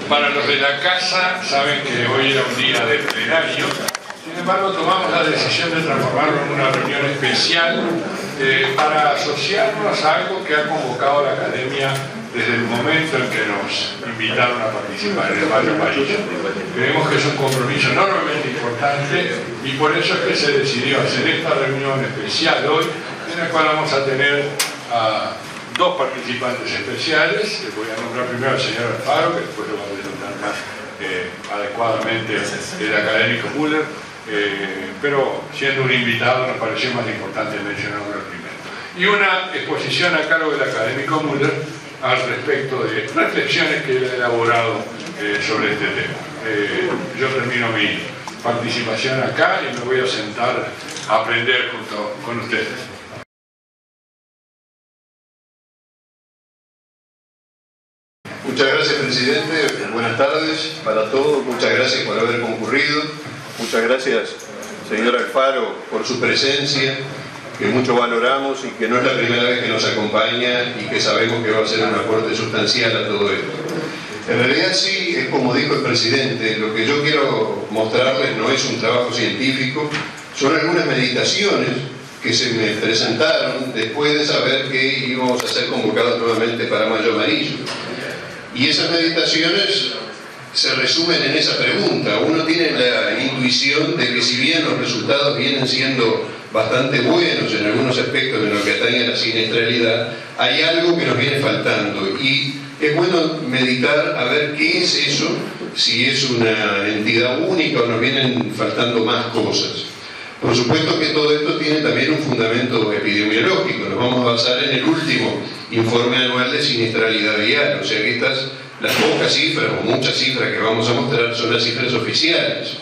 Para los de la casa, saben que hoy era un día de plenario. Sin embargo, tomamos la decisión de transformarlo en una reunión especial para asociarnos a algo que ha convocado la Academia desde el momento en que nos invitaron a participar en el Mayo Amarillo. Creemos que es un compromiso enormemente importante y por eso es que se decidió hacer esta reunión especial hoy, en la cual vamos a tener a dos participantes especiales. Les voy a nombrar primero al señor Alfaro, que después lo va a presentar más adecuadamente el académico Müller, pero siendo un invitado nos pareció más importante mencionarlo primero. Y una exposición a cargo del académico Müller al respecto de reflexiones que él ha elaborado sobre este tema. Yo termino mi participación acá y me voy a sentar a aprender junto con ustedes. Muchas gracias, presidente. Buenas tardes para todos. Muchas gracias por haber concurrido. Muchas gracias, señor Alfaro, por su presencia, que mucho valoramos y que no es la primera vez que nos acompaña y que sabemos que va a ser un aporte sustancial a todo esto. En realidad sí, es como dijo el presidente, lo que yo quiero mostrarles no es un trabajo científico, son algunas meditaciones que se me presentaron después de saber que íbamos a ser convocados nuevamente para Mayo Amarillo. Y esas meditaciones se resumen en esa pregunta. Uno tiene la intuición de que si bien los resultados vienen siendo bastante buenos en algunos aspectos de lo que atañe a la siniestralidad, hay algo que nos viene faltando. Y es bueno meditar a ver qué es eso, si es una entidad única o nos vienen faltando más cosas. Por supuesto que todo esto tiene también un fundamento epidemiológico. Nos vamos a basar en el último informe anual de siniestralidad vial, o sea que las pocas cifras o muchas cifras que vamos a mostrar son las cifras oficiales.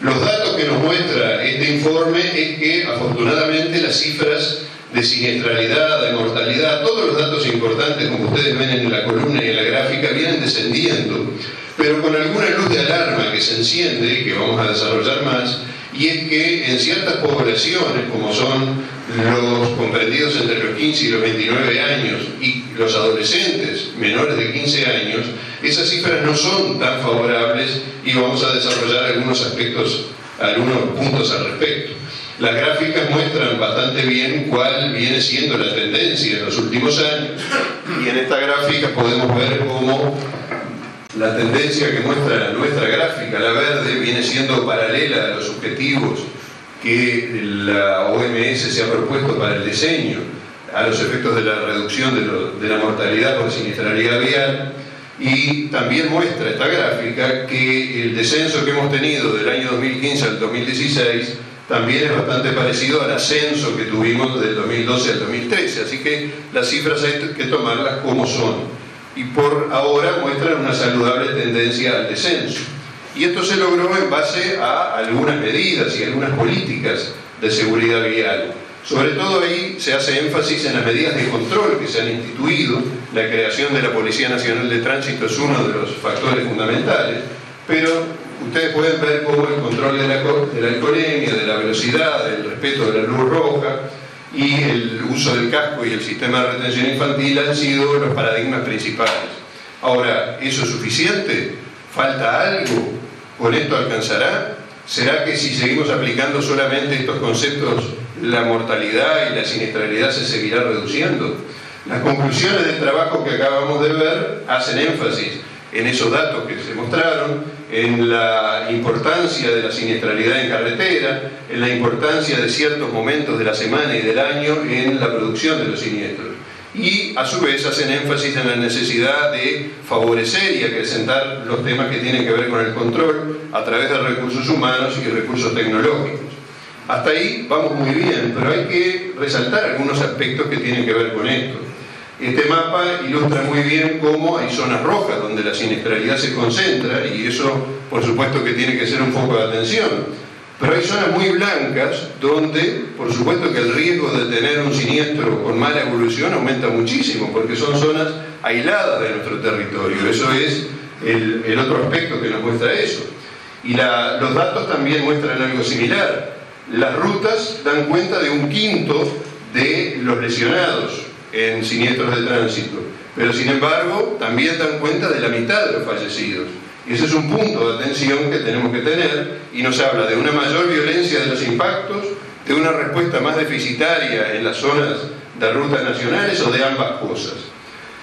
Los datos que nos muestra este informe es que afortunadamente las cifras de siniestralidad, de mortalidad, todos los datos importantes como ustedes ven en la columna y en la gráfica vienen descendiendo, pero con alguna luz de alarma que se enciende y que vamos a desarrollar más, y es que en ciertas poblaciones, como son los comprendidos entre los 15 y los 29 años y los adolescentes menores de 15 años, esas cifras no son tan favorables y vamos a desarrollar algunos puntos al respecto. Las gráficas muestran bastante bien cuál viene siendo la tendencia en los últimos años y en esta gráfica podemos ver cómo la tendencia que muestra nuestra gráfica, la verde, viene siendo paralela a los objetivos que la OMS se ha propuesto para el diseño, a los efectos de la reducción de la mortalidad por siniestralidad vial, y también muestra esta gráfica que el descenso que hemos tenido del año 2015 al 2016 también es bastante parecido al ascenso que tuvimos del 2012 al 2013, así que las cifras hay que tomarlas como son. Y por ahora muestran una saludable tendencia al descenso. Y esto se logró en base a algunas medidas y algunas políticas de seguridad vial. Sobre todo ahí se hace énfasis en las medidas de control que se han instituido. La creación de la Policía Nacional de Tránsito es uno de los factores fundamentales, pero ustedes pueden ver cómo el control de la alcoholemia, de la velocidad, del respeto de la luz roja y el uso del casco y el sistema de retención infantil han sido los paradigmas principales. Ahora, ¿eso es suficiente? ¿Falta algo? ¿Con esto alcanzará? ¿Será que si seguimos aplicando solamente estos conceptos, la mortalidad y la siniestralidad se seguirá reduciendo? Las conclusiones del trabajo que acabamos de ver hacen énfasis en esos datos que se mostraron, en la importancia de la siniestralidad en carretera, en la importancia de ciertos momentos de la semana y del año en la producción de los siniestros. Y a su vez hacen énfasis en la necesidad de favorecer y acrecentar los temas que tienen que ver con el control a través de recursos humanos y recursos tecnológicos. Hasta ahí vamos muy bien, pero hay que resaltar algunos aspectos que tienen que ver con esto. Este mapa ilustra muy bien cómo hay zonas rojas donde la siniestralidad se concentra y eso por supuesto que tiene que ser un foco de atención. Pero hay zonas muy blancas donde por supuesto que el riesgo de tener un siniestro con mala evolución aumenta muchísimo porque son zonas aisladas de nuestro territorio. Eso es el otro aspecto que nos muestra eso. Y los datos también muestran algo similar. Las rutas dan cuenta de 1/5 de los lesionados en siniestros de tránsito. pero sin embargo también dan cuenta de la mitad de los fallecidos. Y ese es un punto de atención que tenemos que tener, y nos habla de una mayor violencia de los impactos, de una respuesta más deficitaria en las zonas de rutas nacionales, o de ambas cosas.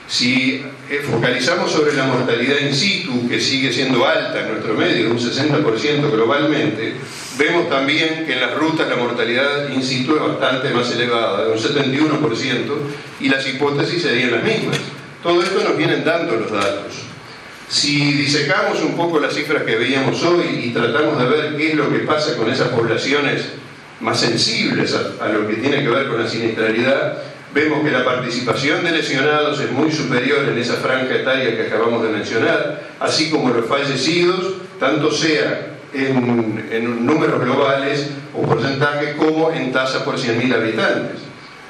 Si focalizamos sobre la mortalidad in situ, que sigue siendo alta en nuestro medio, un 60% globalmente, vemos también que en las rutas la mortalidad in situ es bastante más elevada, de un 71%, y las hipótesis serían las mismas. Todo esto nos vienen dando los datos. Si disecamos un poco las cifras que veíamos hoy y tratamos de ver qué es lo que pasa con esas poblaciones más sensibles a lo que tiene que ver con la siniestralidad, vemos que la participación de lesionados es muy superior en esa franja etaria que acabamos de mencionar, así como los fallecidos, tanto sea en números globales o porcentajes como en tasa por 100.000 habitantes.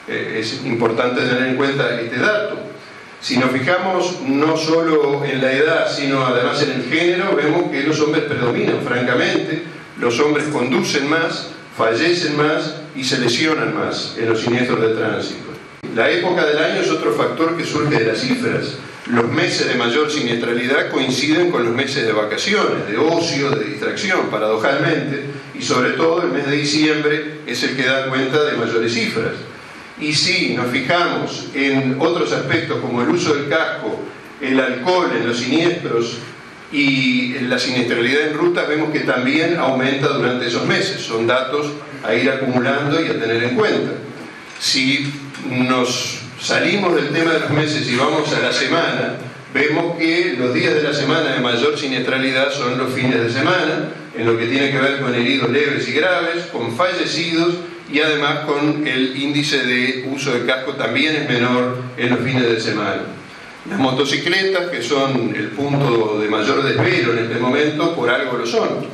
Es importante tener en cuenta este dato. Si nos fijamos no solo en la edad, sino además en el género, vemos que los hombres predominan, francamente. Los hombres conducen más, fallecen más y se lesionan más en los siniestros de tránsito. La época del año es otro factor que surge de las cifras. Los meses de mayor siniestralidad coinciden con los meses de vacaciones, de ocio, de distracción, paradojalmente, y sobre todo el mes de diciembre es el que da cuenta de mayores cifras. Y si nos fijamos en otros aspectos como el uso del casco, el alcohol en los siniestros y la siniestralidad en ruta, vemos que también aumenta durante esos meses. Son datos a ir acumulando y a tener en cuenta. Si nos salimos del tema de los meses y vamos a la semana, vemos que los días de la semana de mayor siniestralidad son los fines de semana, en lo que tiene que ver con heridos leves y graves, con fallecidos, y además con el índice de uso de casco también es menor en los fines de semana. Las motocicletas, que son el punto de mayor desvelo en este momento, por algo lo son.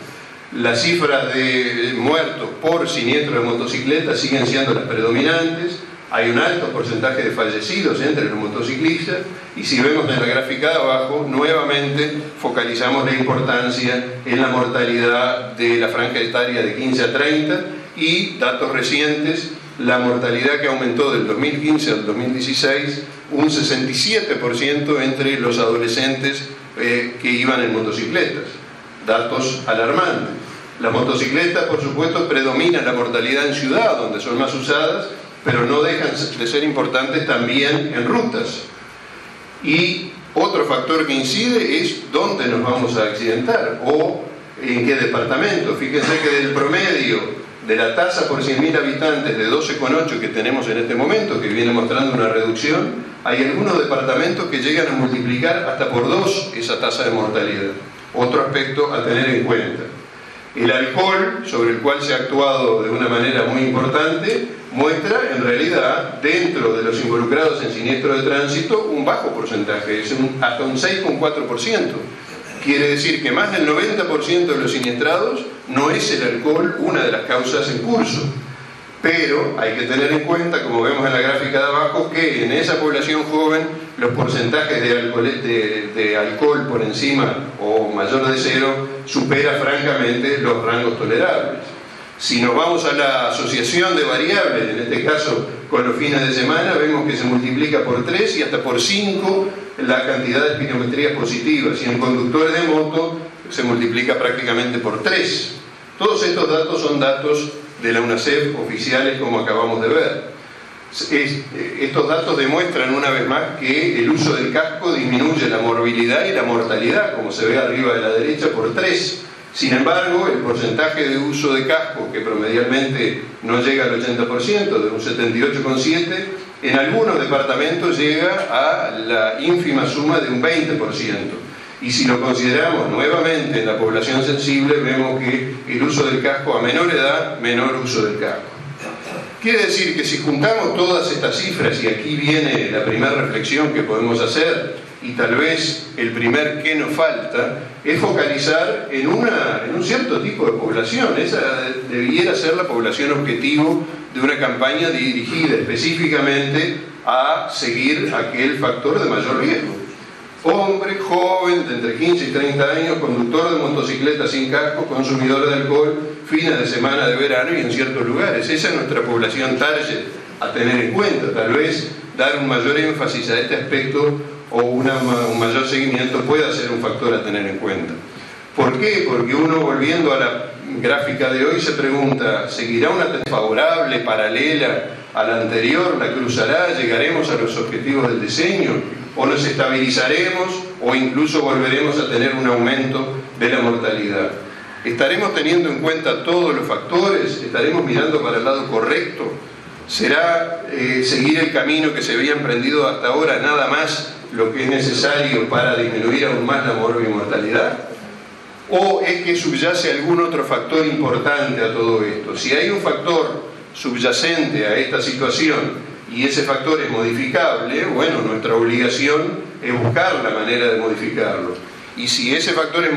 Las cifras de muertos por siniestro de motocicletas siguen siendo las predominantes. Hay un alto porcentaje de fallecidos entre los motociclistas, y si vemos en la gráfica de abajo, nuevamente focalizamos la importancia en la mortalidad de la franja etaria de 15 a 30, y datos recientes, la mortalidad que aumentó del 2015 al 2016, un 67% entre los adolescentes que iban en motocicletas. Datos alarmantes. Las motocicletas, por supuesto, predominan la mortalidad en ciudad, donde son más usadas, pero no dejan de ser importantes también en rutas. Y otro factor que incide es dónde nos vamos a accidentar o en qué departamento. Fíjense que del promedio de la tasa por 100.000 habitantes de 12,8 que tenemos en este momento, que viene mostrando una reducción, hay algunos departamentos que llegan a multiplicar hasta por 2 esa tasa de mortalidad. Otro aspecto a tener en cuenta. El alcohol, sobre el cual se ha actuado de una manera muy importante, muestra en realidad, dentro de los involucrados en siniestro de tránsito, un bajo porcentaje, es hasta un 6,4%. Quiere decir que más del 90% de los siniestrados no es el alcohol una de las causas en curso. Pero hay que tener en cuenta, como vemos en la gráfica de abajo, que en esa población joven los porcentajes de alcohol por encima o mayor de 0 supera francamente los rangos tolerables. Si nos vamos a la asociación de variables, en este caso con los fines de semana, vemos que se multiplica por 3 y hasta por 5 la cantidad de espirometrías positivas, y en conductores de moto se multiplica prácticamente por 3. Todos estos datos son datos de la UNACEF oficiales, como acabamos de ver. Estos datos demuestran una vez más que el uso del casco disminuye la morbilidad y la mortalidad, como se ve arriba de la derecha, por 3. Sin embargo, el porcentaje de uso de casco, que promedialmente no llega al 80%, de un 78,7%, en algunos departamentos llega a la ínfima suma de un 20%. Y si lo consideramos nuevamente en la población sensible, vemos que el uso del casco a menor edad, menor uso del casco. Quiere decir que si juntamos todas estas cifras, y aquí viene la primera reflexión que podemos hacer, y tal vez el primer que nos falta, es focalizar en un cierto tipo de población. Esa debiera ser la población objetivo de una campaña dirigida específicamente a seguir aquel factor de mayor riesgo. Hombre, joven, de entre 15 y 30 años, conductor de motocicleta sin casco, consumidor de alcohol, fines de semana de verano y en ciertos lugares. Esa es nuestra población target a tener en cuenta. Tal vez dar un mayor énfasis a este aspecto o un mayor seguimiento pueda ser un factor a tener en cuenta. ¿Por qué? Porque uno, volviendo a la gráfica de hoy, se pregunta, ¿seguirá una tendencia favorable, paralela a la anterior? ¿La cruzará? ¿Llegaremos a los objetivos del diseño? ¿O nos estabilizaremos? ¿O incluso volveremos a tener un aumento de la mortalidad? ¿Estaremos teniendo en cuenta todos los factores? ¿Estaremos mirando para el lado correcto? ¿Será seguir el camino que se había emprendido hasta ahora nada más lo que es necesario para disminuir aún más la morbimortalidad? ¿O es que subyace algún otro factor importante a todo esto? Si hay un factor subyacente a esta situación y ese factor es modificable, bueno, nuestra obligación es buscar la manera de modificarlo. Y si ese factor es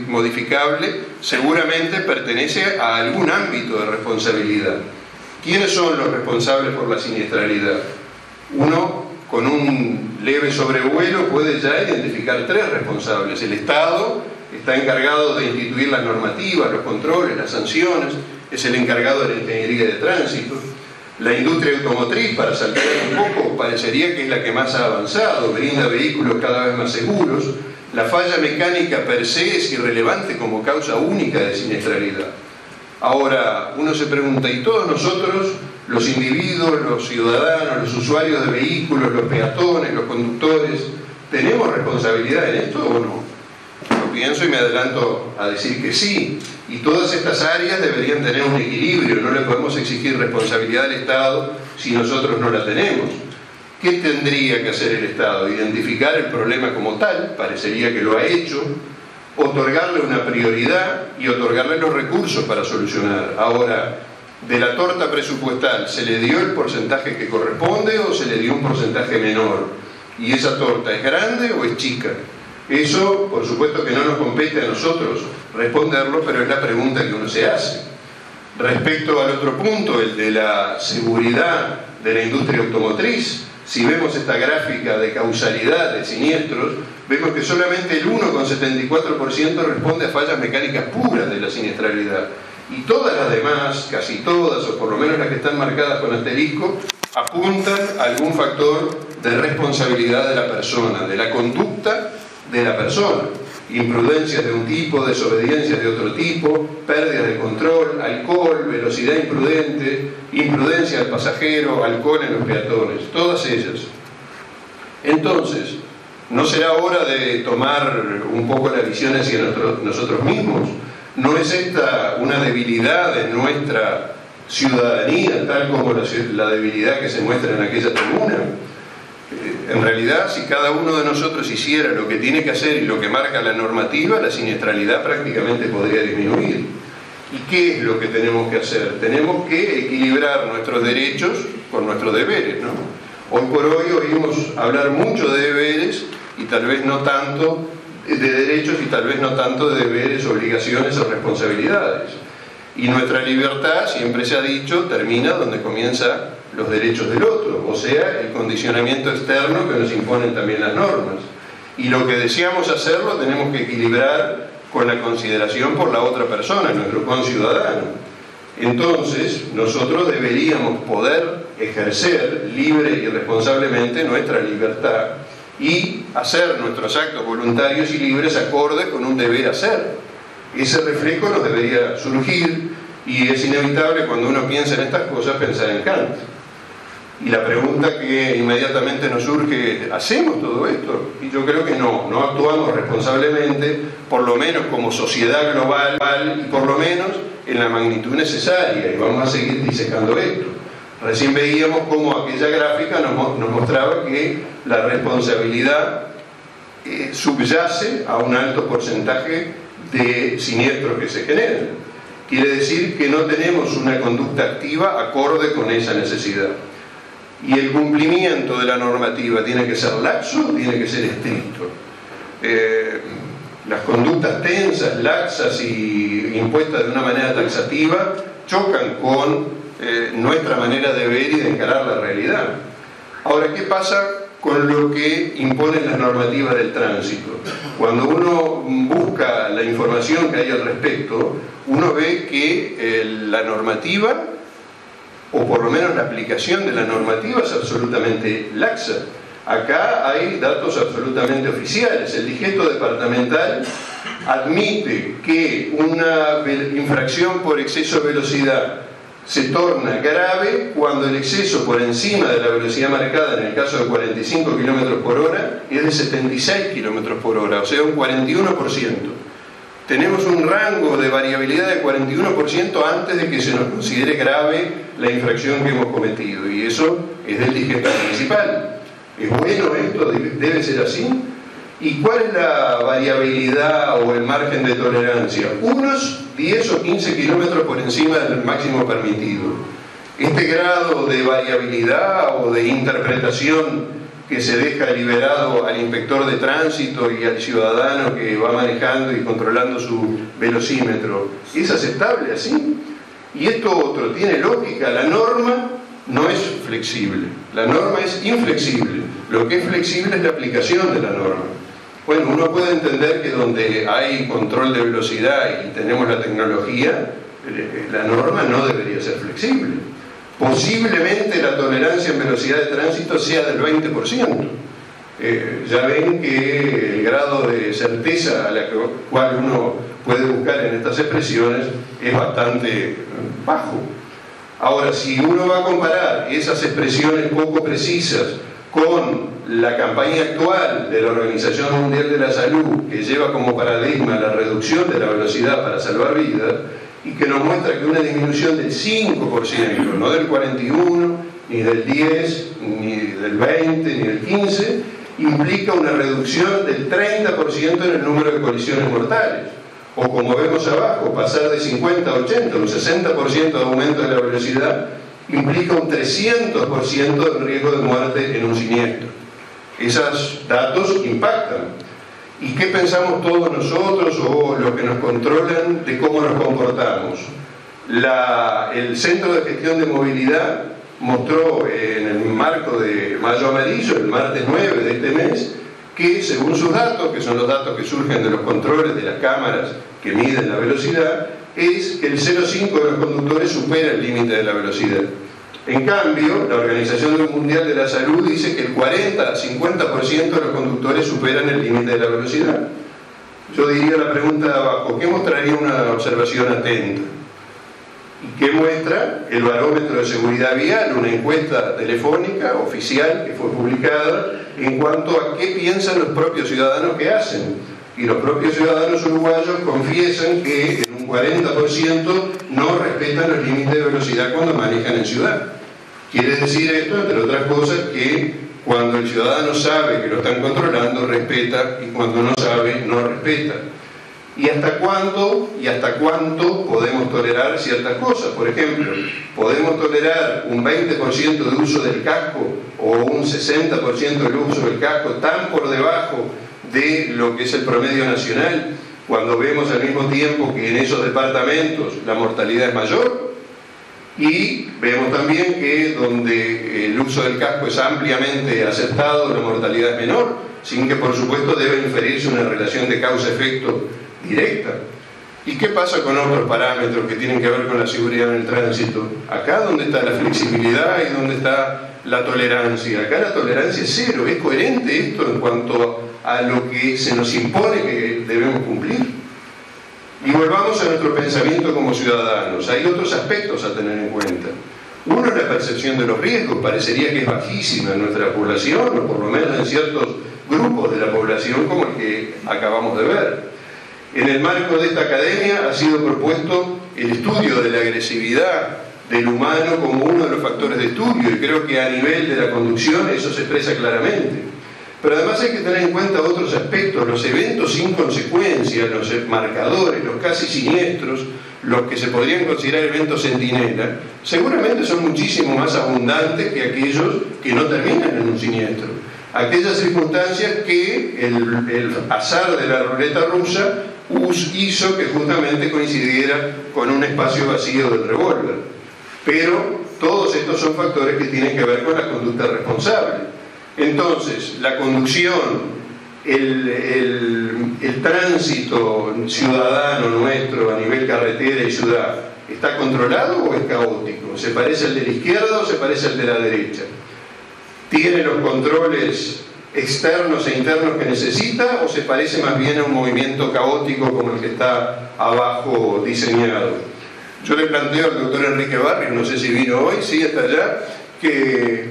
modificable, seguramente pertenece a algún ámbito de responsabilidad. ¿Quiénes son los responsables por la siniestralidad? Uno, con un leve sobrevuelo, puede ya identificar 3 responsables. El Estado está encargado de instituir las normativas, los controles, las sanciones, es el encargado de la ingeniería de tránsito. La industria automotriz, para saltar un poco, parecería que es la que más ha avanzado, brinda vehículos cada vez más seguros. La falla mecánica per se es irrelevante como causa única de siniestralidad. Ahora, uno se pregunta, ¿y todos nosotros, los individuos, los ciudadanos, los usuarios de vehículos, los peatones, los conductores, tenemos responsabilidad en esto o no? Yo pienso y me adelanto a decir que sí, y todas estas áreas deberían tener un equilibrio. No le podemos exigir responsabilidad al Estado si nosotros no la tenemos. ¿Qué tendría que hacer el Estado? Identificar el problema como tal, parecería que lo ha hecho, otorgarle una prioridad y otorgarle los recursos para solucionar. Ahora, de la torta presupuestal, ¿se le dio el porcentaje que corresponde o se le dio un porcentaje menor? ¿Y esa torta es grande o es chica? Eso, por supuesto que no nos compete a nosotros responderlo, pero es la pregunta que uno se hace. Respecto al otro punto, el de la seguridad de la industria automotriz, si vemos esta gráfica de causalidad de siniestros, vemos que solamente el 1,74% responde a fallas mecánicas puras de la siniestralidad. Y todas las demás, casi todas, o por lo menos las que están marcadas con asterisco, apuntan a algún factor de responsabilidad de la persona, de la conducta de la persona. Imprudencias de un tipo, desobediencias de otro tipo, pérdida de control, alcohol, velocidad imprudente, imprudencia del pasajero, alcohol en los peatones, todas ellas. Entonces, ¿no será hora de tomar un poco la visión hacia nosotros mismos? ¿No es esta una debilidad de nuestra ciudadanía, tal como la debilidad que se muestra en aquella tribuna? En realidad, si cada uno de nosotros hiciera lo que tiene que hacer y lo que marca la normativa, la siniestralidad prácticamente podría disminuir. ¿Y qué es lo que tenemos que hacer? Tenemos que equilibrar nuestros derechos con nuestros deberes, ¿no? Hoy por hoy oímos hablar mucho de deberes y tal vez no tanto de derechos y tal vez no tanto de deberes, obligaciones o responsabilidades. Y nuestra libertad, siempre se ha dicho, termina donde comienza los derechos del otro, o sea, el condicionamiento externo que nos imponen también las normas. Y lo que deseamos hacerlo tenemos que equilibrar con la consideración por la otra persona, nuestro conciudadano. Entonces, nosotros deberíamos poder ejercer libre y responsablemente nuestra libertad y hacer nuestros actos voluntarios y libres acorde con un deber hacer. Ese reflejo nos debería surgir y es inevitable cuando uno piensa en estas cosas pensar en Kant. Y la pregunta que inmediatamente nos surge, ¿hacemos todo esto? Y yo creo que no actuamos responsablemente, por lo menos como sociedad global y por lo menos en la magnitud necesaria, y vamos a seguir disecando esto. Recién veíamos cómo aquella gráfica nos mostraba que la responsabilidad subyace a un alto porcentaje de siniestros que se generan. Quiere decir que no tenemos una conducta activa acorde con esa necesidad. Y el cumplimiento de la normativa tiene que ser laxo, tiene que ser estricto. Las conductas tensas, laxas y impuestas de una manera taxativa chocan con nuestra manera de ver y de encarar la realidad. Ahora, ¿qué pasa con lo que imponen las normativas del tránsito? Cuando uno busca la información que hay al respecto, uno ve que la normativa, o por lo menos la aplicación de la normativa, es absolutamente laxa. Acá hay datos absolutamente oficiales. El DGETO departamental admite que una infracción por exceso de velocidad se torna grave cuando el exceso por encima de la velocidad marcada, en el caso de 45 km por hora, es de 76 km por hora, o sea, un 41%. Tenemos un rango de variabilidad de 41% antes de que se nos considere grave la infracción que hemos cometido, y eso es del DGETO municipal. ¿Es bueno esto? ¿Debe ser así? ¿Y cuál es la variabilidad o el margen de tolerancia? Unos 10 o 15 kilómetros por encima del máximo permitido. Este grado de variabilidad o de interpretación que se deja liberado al inspector de tránsito y al ciudadano que va manejando y controlando su velocímetro, ¿es aceptable así? Y esto otro, ¿tiene lógica? La norma no es flexible, la norma es inflexible. Lo que es flexible es la aplicación de la norma. Bueno, uno puede entender que donde hay control de velocidad y tenemos la tecnología, la norma no debería ser flexible. Posiblemente la tolerancia en velocidad de tránsito sea del 20%. Ya ven que el grado de certeza a la cual uno puede buscar en estas expresiones es bastante bajo. Ahora, si uno va a comparar esas expresiones poco precisas con la campaña actual de la Organización Mundial de la Salud, que lleva como paradigma la reducción de la velocidad para salvar vidas, y que nos muestra que una disminución del 5%, no del 41%, ni del 10%, ni del 20%, ni del 15%, implica una reducción del 30% en el número de colisiones mortales. O como vemos abajo, pasar de 50 a 80, un 60% de aumento de la velocidad, implica un 300% de riesgo de muerte en un siniestro. Esos datos impactan. ¿Y qué pensamos todos nosotros o los que nos controlan de cómo nos comportamos? El Centro de Gestión de Movilidad mostró en el marco de Mayo Amarillo, el martes 9 de este mes, que según sus datos, que son los datos que surgen de los controles de las cámaras que miden la velocidad, es que el 0,5 de los conductores supera el límite de la velocidad. En cambio, la Organización Mundial de la Salud dice que el 40-50% de los conductores superan el límite de la velocidad. Yo diría la pregunta de abajo, ¿qué mostraría una observación atenta? ¿Y qué muestra? El barómetro de seguridad vial, una encuesta telefónica oficial que fue publicada en cuanto a qué piensan los propios ciudadanos que hacen. Y los propios ciudadanos uruguayos confiesan que en un 40% no respetan los límites de velocidad cuando manejan en ciudad. Quiere decir esto, entre otras cosas, que cuando el ciudadano sabe que lo están controlando, respeta, y cuando no sabe, no respeta. ¿Y hasta cuánto podemos tolerar ciertas cosas? Por ejemplo, ¿podemos tolerar un 20% de uso del casco o un 60% del uso del casco tan por debajo de lo que es el promedio nacional, cuando vemos al mismo tiempo que en esos departamentos la mortalidad es mayor? Y vemos también que donde el uso del casco es ampliamente aceptado, la mortalidad es menor, sin que por supuesto debe inferirse una relación de causa-efecto directa. ¿Y qué pasa con otros parámetros que tienen que ver con la seguridad en el tránsito? Acá donde está la flexibilidad y donde está la tolerancia. Acá la tolerancia es cero. ¿Es coherente esto en cuanto a lo que se nos impone que debemos cumplir? Y volvamos a nuestro pensamiento como ciudadanos. Hay otros aspectos a tener en cuenta. Uno es la percepción de los riesgos. Parecería que es bajísima en nuestra población, o por lo menos en ciertos grupos de la población como el que acabamos de ver. En el marco de esta academia ha sido propuesto el estudio de la agresividad del humano como uno de los factores de estudio, y creo que a nivel de la conducción eso se expresa claramente. Pero además hay que tener en cuenta otros aspectos, los eventos sin consecuencia, los marcadores, los casi siniestros, los que se podrían considerar eventos centinela, seguramente son muchísimo más abundantes que aquellos que no terminan en un siniestro. Aquellas circunstancias que el azar de la ruleta rusa hizo que justamente coincidiera con un espacio vacío del revólver. Pero todos estos son factores que tienen que ver con la conducta responsable. Entonces, la conducción, el tránsito ciudadano nuestro a nivel carretera y ciudad, ¿está controlado o es caótico? ¿Se parece al de la izquierda o se parece al de la derecha? ¿Tiene los controles externos e internos que necesita, o se parece más bien a un movimiento caótico como el que está abajo diseñado? Yo le planteo al doctor Enrique Barrios, no sé si vino hoy, sí, está allá, que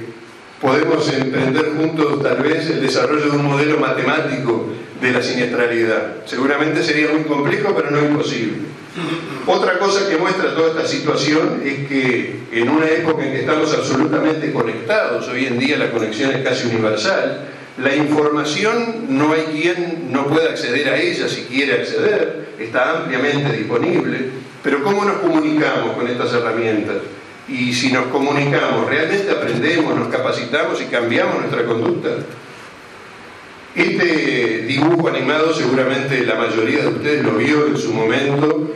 podemos emprender juntos tal vez el desarrollo de un modelo matemático de la siniestralidad. Seguramente sería muy complejo, pero no imposible. Otra cosa que muestra toda esta situación es que en una época en que estamos absolutamente conectados, hoy en día la conexión es casi universal, la información no hay quien no pueda acceder a ella si quiere acceder, está ampliamente disponible, pero ¿cómo nos comunicamos con estas herramientas? Y si nos comunicamos, ¿realmente aprendemos, nos capacitamos y cambiamos nuestra conducta? Este dibujo animado seguramente la mayoría de ustedes lo vio en su momento.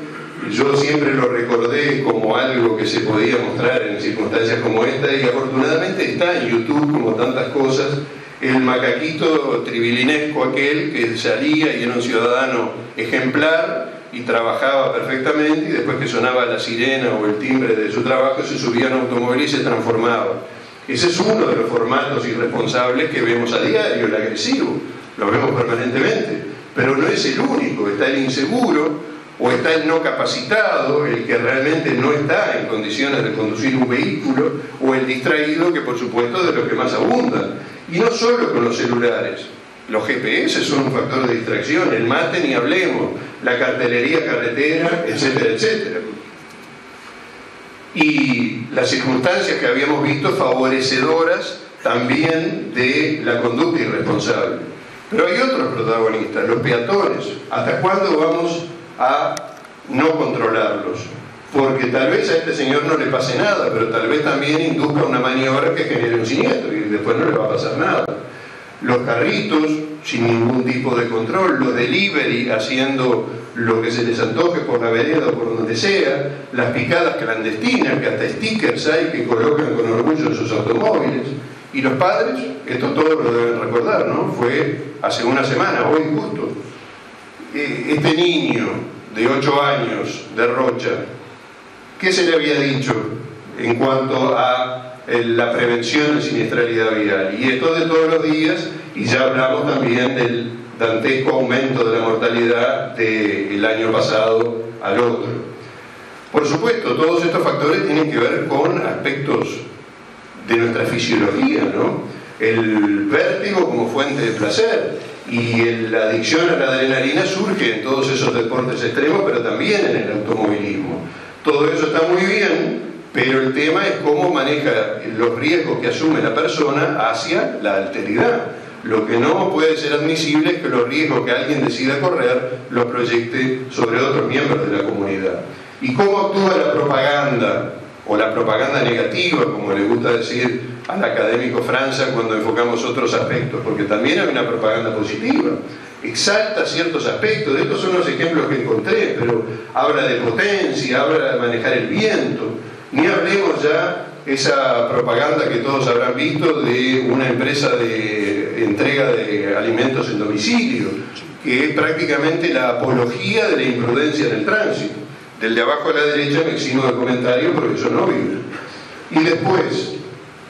Yo siempre lo recordé como algo que se podía mostrar en circunstancias como esta, y afortunadamente está en YouTube como tantas cosas. El macaquito tribilinesco aquel que salía y era un ciudadano ejemplar y trabajaba perfectamente, y después que sonaba la sirena o el timbre de su trabajo se subía a un automóvil y se transformaba. Ese es uno de los formatos irresponsables que vemos a diario, el agresivo, lo vemos permanentemente, pero no es el único. Está el inseguro, o está el no capacitado, el que realmente no está en condiciones de conducir un vehículo, o el distraído, que por supuesto es de los que más abundan. Y no solo con los celulares, los GPS son un factor de distracción, el mate ni hablemos, la cartelería carretera, etcétera, etcétera. Y las circunstancias que habíamos visto favorecedoras también de la conducta irresponsable. Pero hay otros protagonistas, los peatones. ¿Hasta cuándo vamos a no controlarlos? Porque tal vez a este señor no le pase nada, pero tal vez también induzca una maniobra que genere un siniestro y después no le va a pasar nada. Los carritos sin ningún tipo de control, los delivery haciendo lo que se les antoje por la vereda o por donde sea, las picadas clandestinas, que hasta stickers hay que colocan con orgullo en sus automóviles. Y los padres, esto todos lo deben recordar, ¿no? Fue hace una semana, hoy justo. Este niño de 8 años de Rocha, ¿qué se le había dicho en cuanto a la prevención de siniestralidad vial? Y esto de todos los días, y ya hablamos también del dantesco aumento de la mortalidad del año pasado al otro. Por supuesto, todos estos factores tienen que ver con aspectos de nuestra fisiología, ¿no? El vértigo como fuente de placer, y la adicción a la adrenalina surge en todos esos deportes extremos, pero también en el automovilismo. Todo eso está muy bien, pero el tema es cómo maneja los riesgos que asume la persona hacia la alteridad. Lo que no puede ser admisible es que los riesgos que alguien decida correr los proyecte sobre otros miembros de la comunidad. ¿Y cómo actúa la propaganda, o la propaganda negativa, como le gusta decir al académico Franza cuando enfocamos otros aspectos? Porque también hay una propaganda positiva, exalta ciertos aspectos. De estos son los ejemplos que encontré, pero habla de potencia, habla de manejar el viento. Ni hablemos ya esa propaganda que todos habrán visto de una empresa de entrega de alimentos en domicilio, que es prácticamente la apología de la imprudencia en el tránsito. Del de abajo a la derecha me eximo de comentario porque son obvios. Y después,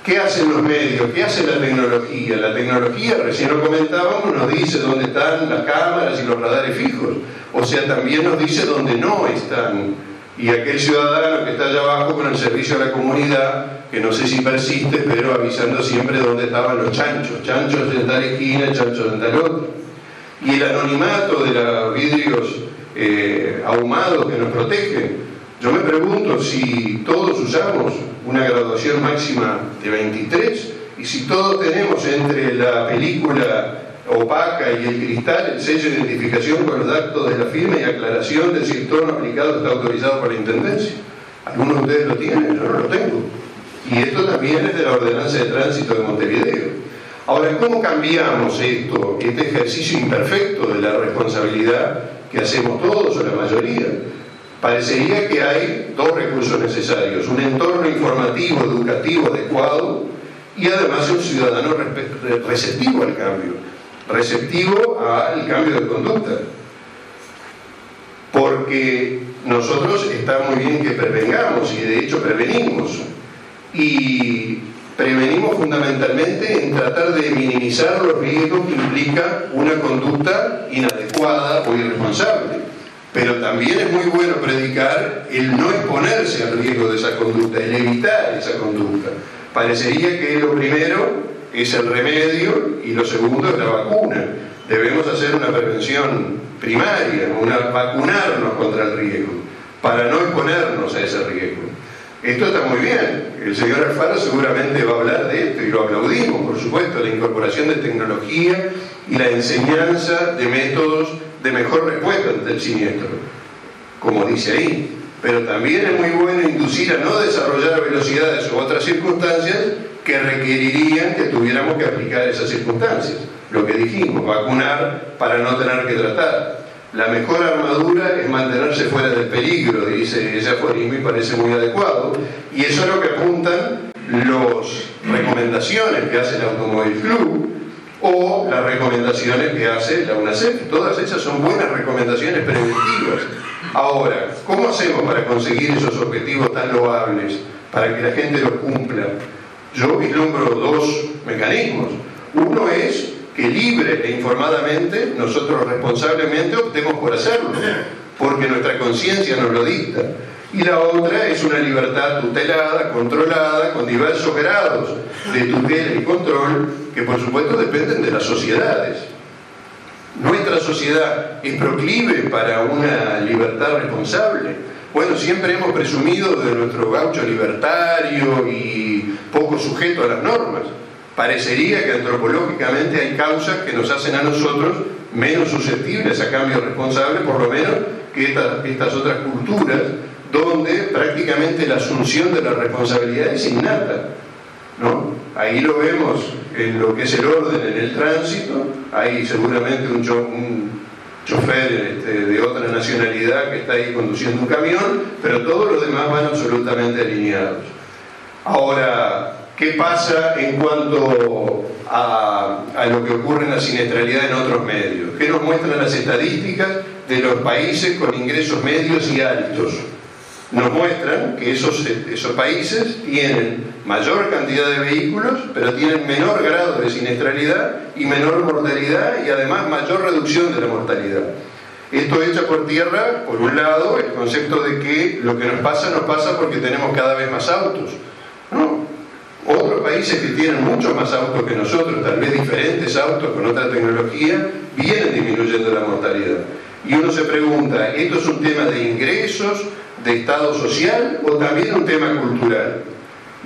¿qué hacen los medios? ¿Qué hace la tecnología? La tecnología, recién lo comentábamos, nos dice dónde están las cámaras y los radares fijos. O sea, también nos dice dónde no están. Y aquel ciudadano que está allá abajo con el servicio a la comunidad, que no sé si persiste, pero avisando siempre dónde estaban los chanchos. Chanchos en tal esquina, chanchos en tal otra. Y el anonimato de los vidrios ahumados que nos protegen. Yo me pregunto si todos usamos una graduación máxima de 23 y si todos tenemos entre la película opaca y el cristal el sello de identificación con los datos de la firma y aclaración de si el tono aplicado está autorizado por la Intendencia. ¿Algunos de ustedes lo tienen? Yo no lo tengo. Y esto también es de la Ordenanza de Tránsito de Montevideo. Ahora, ¿cómo cambiamos esto, este ejercicio imperfecto de la responsabilidad que hacemos todos o la mayoría? Parecería que hay dos recursos necesarios: un entorno informativo, educativo adecuado, y además un ciudadano receptivo al cambio, receptivo al cambio de conducta. Porque nosotros está muy bien que prevengamos, y de hecho prevenimos, y prevenimos fundamentalmente en tratar de minimizar los riesgos que implica una conducta inadecuada o irresponsable. Pero también es muy bueno predicar el no exponerse al riesgo de esa conducta, el evitar esa conducta. Parecería que lo primero es el remedio y lo segundo es la vacuna. Debemos hacer una prevención primaria, vacunarnos contra el riesgo, para no exponernos a ese riesgo. Esto está muy bien. El señor Alfaro seguramente va a hablar de esto y lo aplaudimos, por supuesto, la incorporación de tecnología y la enseñanza de métodos de mejor respuesta ante el siniestro, como dice ahí. Pero también es muy bueno inducir a no desarrollar velocidades u otras circunstancias que requerirían que tuviéramos que aplicar esas circunstancias. Lo que dijimos, vacunar para no tener que tratar. La mejor armadura es mantenerse fuera del peligro, dice ese aforismo, y parece muy adecuado. Y eso es lo que apuntan las recomendaciones que hace el Automóvil Club o las recomendaciones que hace la UNACEF. Todas esas son buenas recomendaciones preventivas. Ahora, ¿cómo hacemos para conseguir esos objetivos tan loables, para que la gente los cumpla? Yo vislumbro dos mecanismos. Uno es que libre e informadamente nosotros responsablemente optemos por hacerlo, porque nuestra conciencia nos lo dicta. Y la otra es una libertad tutelada, controlada, con diversos grados de tutela y control, que por supuesto dependen de las sociedades. ¿Nuestra sociedad es proclive para una libertad responsable? Bueno, siempre hemos presumido de nuestro gaucho libertario y poco sujeto a las normas. Parecería que antropológicamente hay causas que nos hacen a nosotros menos susceptibles a cambios responsables, por lo menos que estas otras culturas, donde prácticamente la asunción de la responsabilidad es innata, ¿no? Ahí lo vemos en lo que es el orden en el tránsito. Hay seguramente un chofer de otra nacionalidad que está ahí conduciendo un camión, pero todos los demás van absolutamente alineados. Ahora, ¿qué pasa en cuanto a lo que ocurre en la siniestralidad en otros medios? ¿Qué nos muestran las estadísticas de los países con ingresos medios y altos? Nos muestran que esos países tienen mayor cantidad de vehículos, pero tienen menor grado de siniestralidad y menor mortalidad, y además mayor reducción de la mortalidad. Esto echa por tierra, por un lado, el concepto de que lo que nos pasa porque tenemos cada vez más autos. No. Otros países que tienen muchos más autos que nosotros, tal vez diferentes autos con otra tecnología, vienen disminuyendo la mortalidad. Y uno se pregunta, ¿esto es un tema de ingresos, de estado social o también un tema cultural?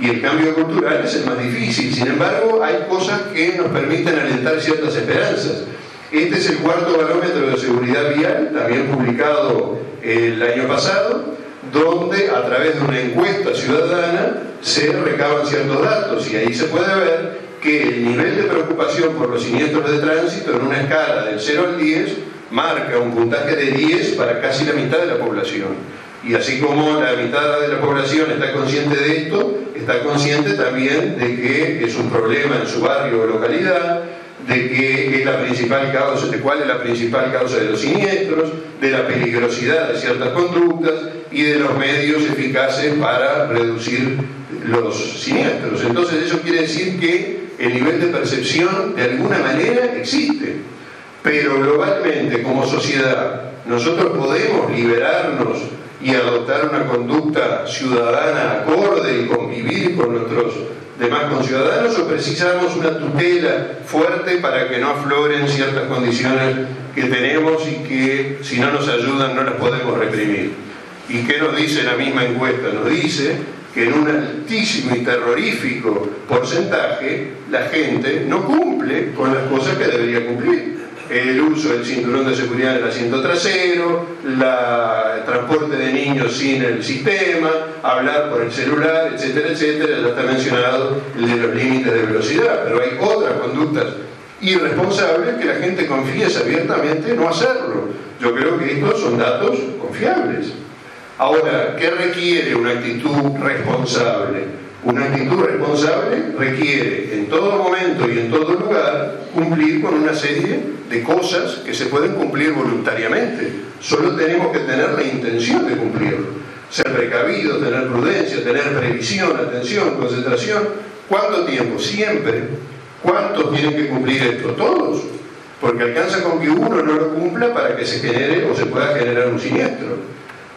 Y el cambio cultural es el más difícil. Sin embargo, hay cosas que nos permiten alentar ciertas esperanzas. Este es el cuarto barómetro de seguridad vial, también publicado el año pasado, donde a través de una encuesta ciudadana se recaban ciertos datos, y ahí se puede ver que el nivel de preocupación por los siniestros de tránsito en una escala del 0 al 10 marca un puntaje de 10 para casi la mitad de la población. Y así como la mitad de la población está consciente de esto, está consciente también de que es un problema en su barrio o localidad, de que es la principal causa, de cuál es la principal causa de los siniestros, de la peligrosidad de ciertas conductas y de los medios eficaces para reducir los siniestros. Entonces eso quiere decir que el nivel de percepción de alguna manera existe, pero globalmente como sociedad nosotros podemos liberarnos y adoptar una conducta ciudadana acorde y convivir con nuestros demás conciudadanos, o precisamos una tutela fuerte para que no afloren ciertas condiciones que tenemos y que si no nos ayudan no las podemos reprimir. ¿Y qué nos dice la misma encuesta? Nos dice que en un altísimo y terrorífico porcentaje la gente no cumple con las cosas que debería cumplir. El uso del cinturón de seguridad en el asiento trasero, el transporte de niños sin el sistema, hablar por el celular, etcétera, etcétera. Ya está mencionado el de los límites de velocidad, pero hay otras conductas irresponsables que la gente confiesa abiertamente no hacerlo. Yo creo que estos son datos confiables. Ahora, ¿qué requiere una actitud responsable? Una actitud responsable requiere en todo momento y en todo lugar cumplir con una serie de cosas que se pueden cumplir voluntariamente. Solo tenemos que tener la intención de cumplirlo. Ser precavido, tener prudencia, tener previsión, atención, concentración. ¿Cuánto tiempo? Siempre. ¿Cuántos tienen que cumplir esto? Todos. Porque alcanza con que uno no lo cumpla para que se genere o se pueda generar un siniestro.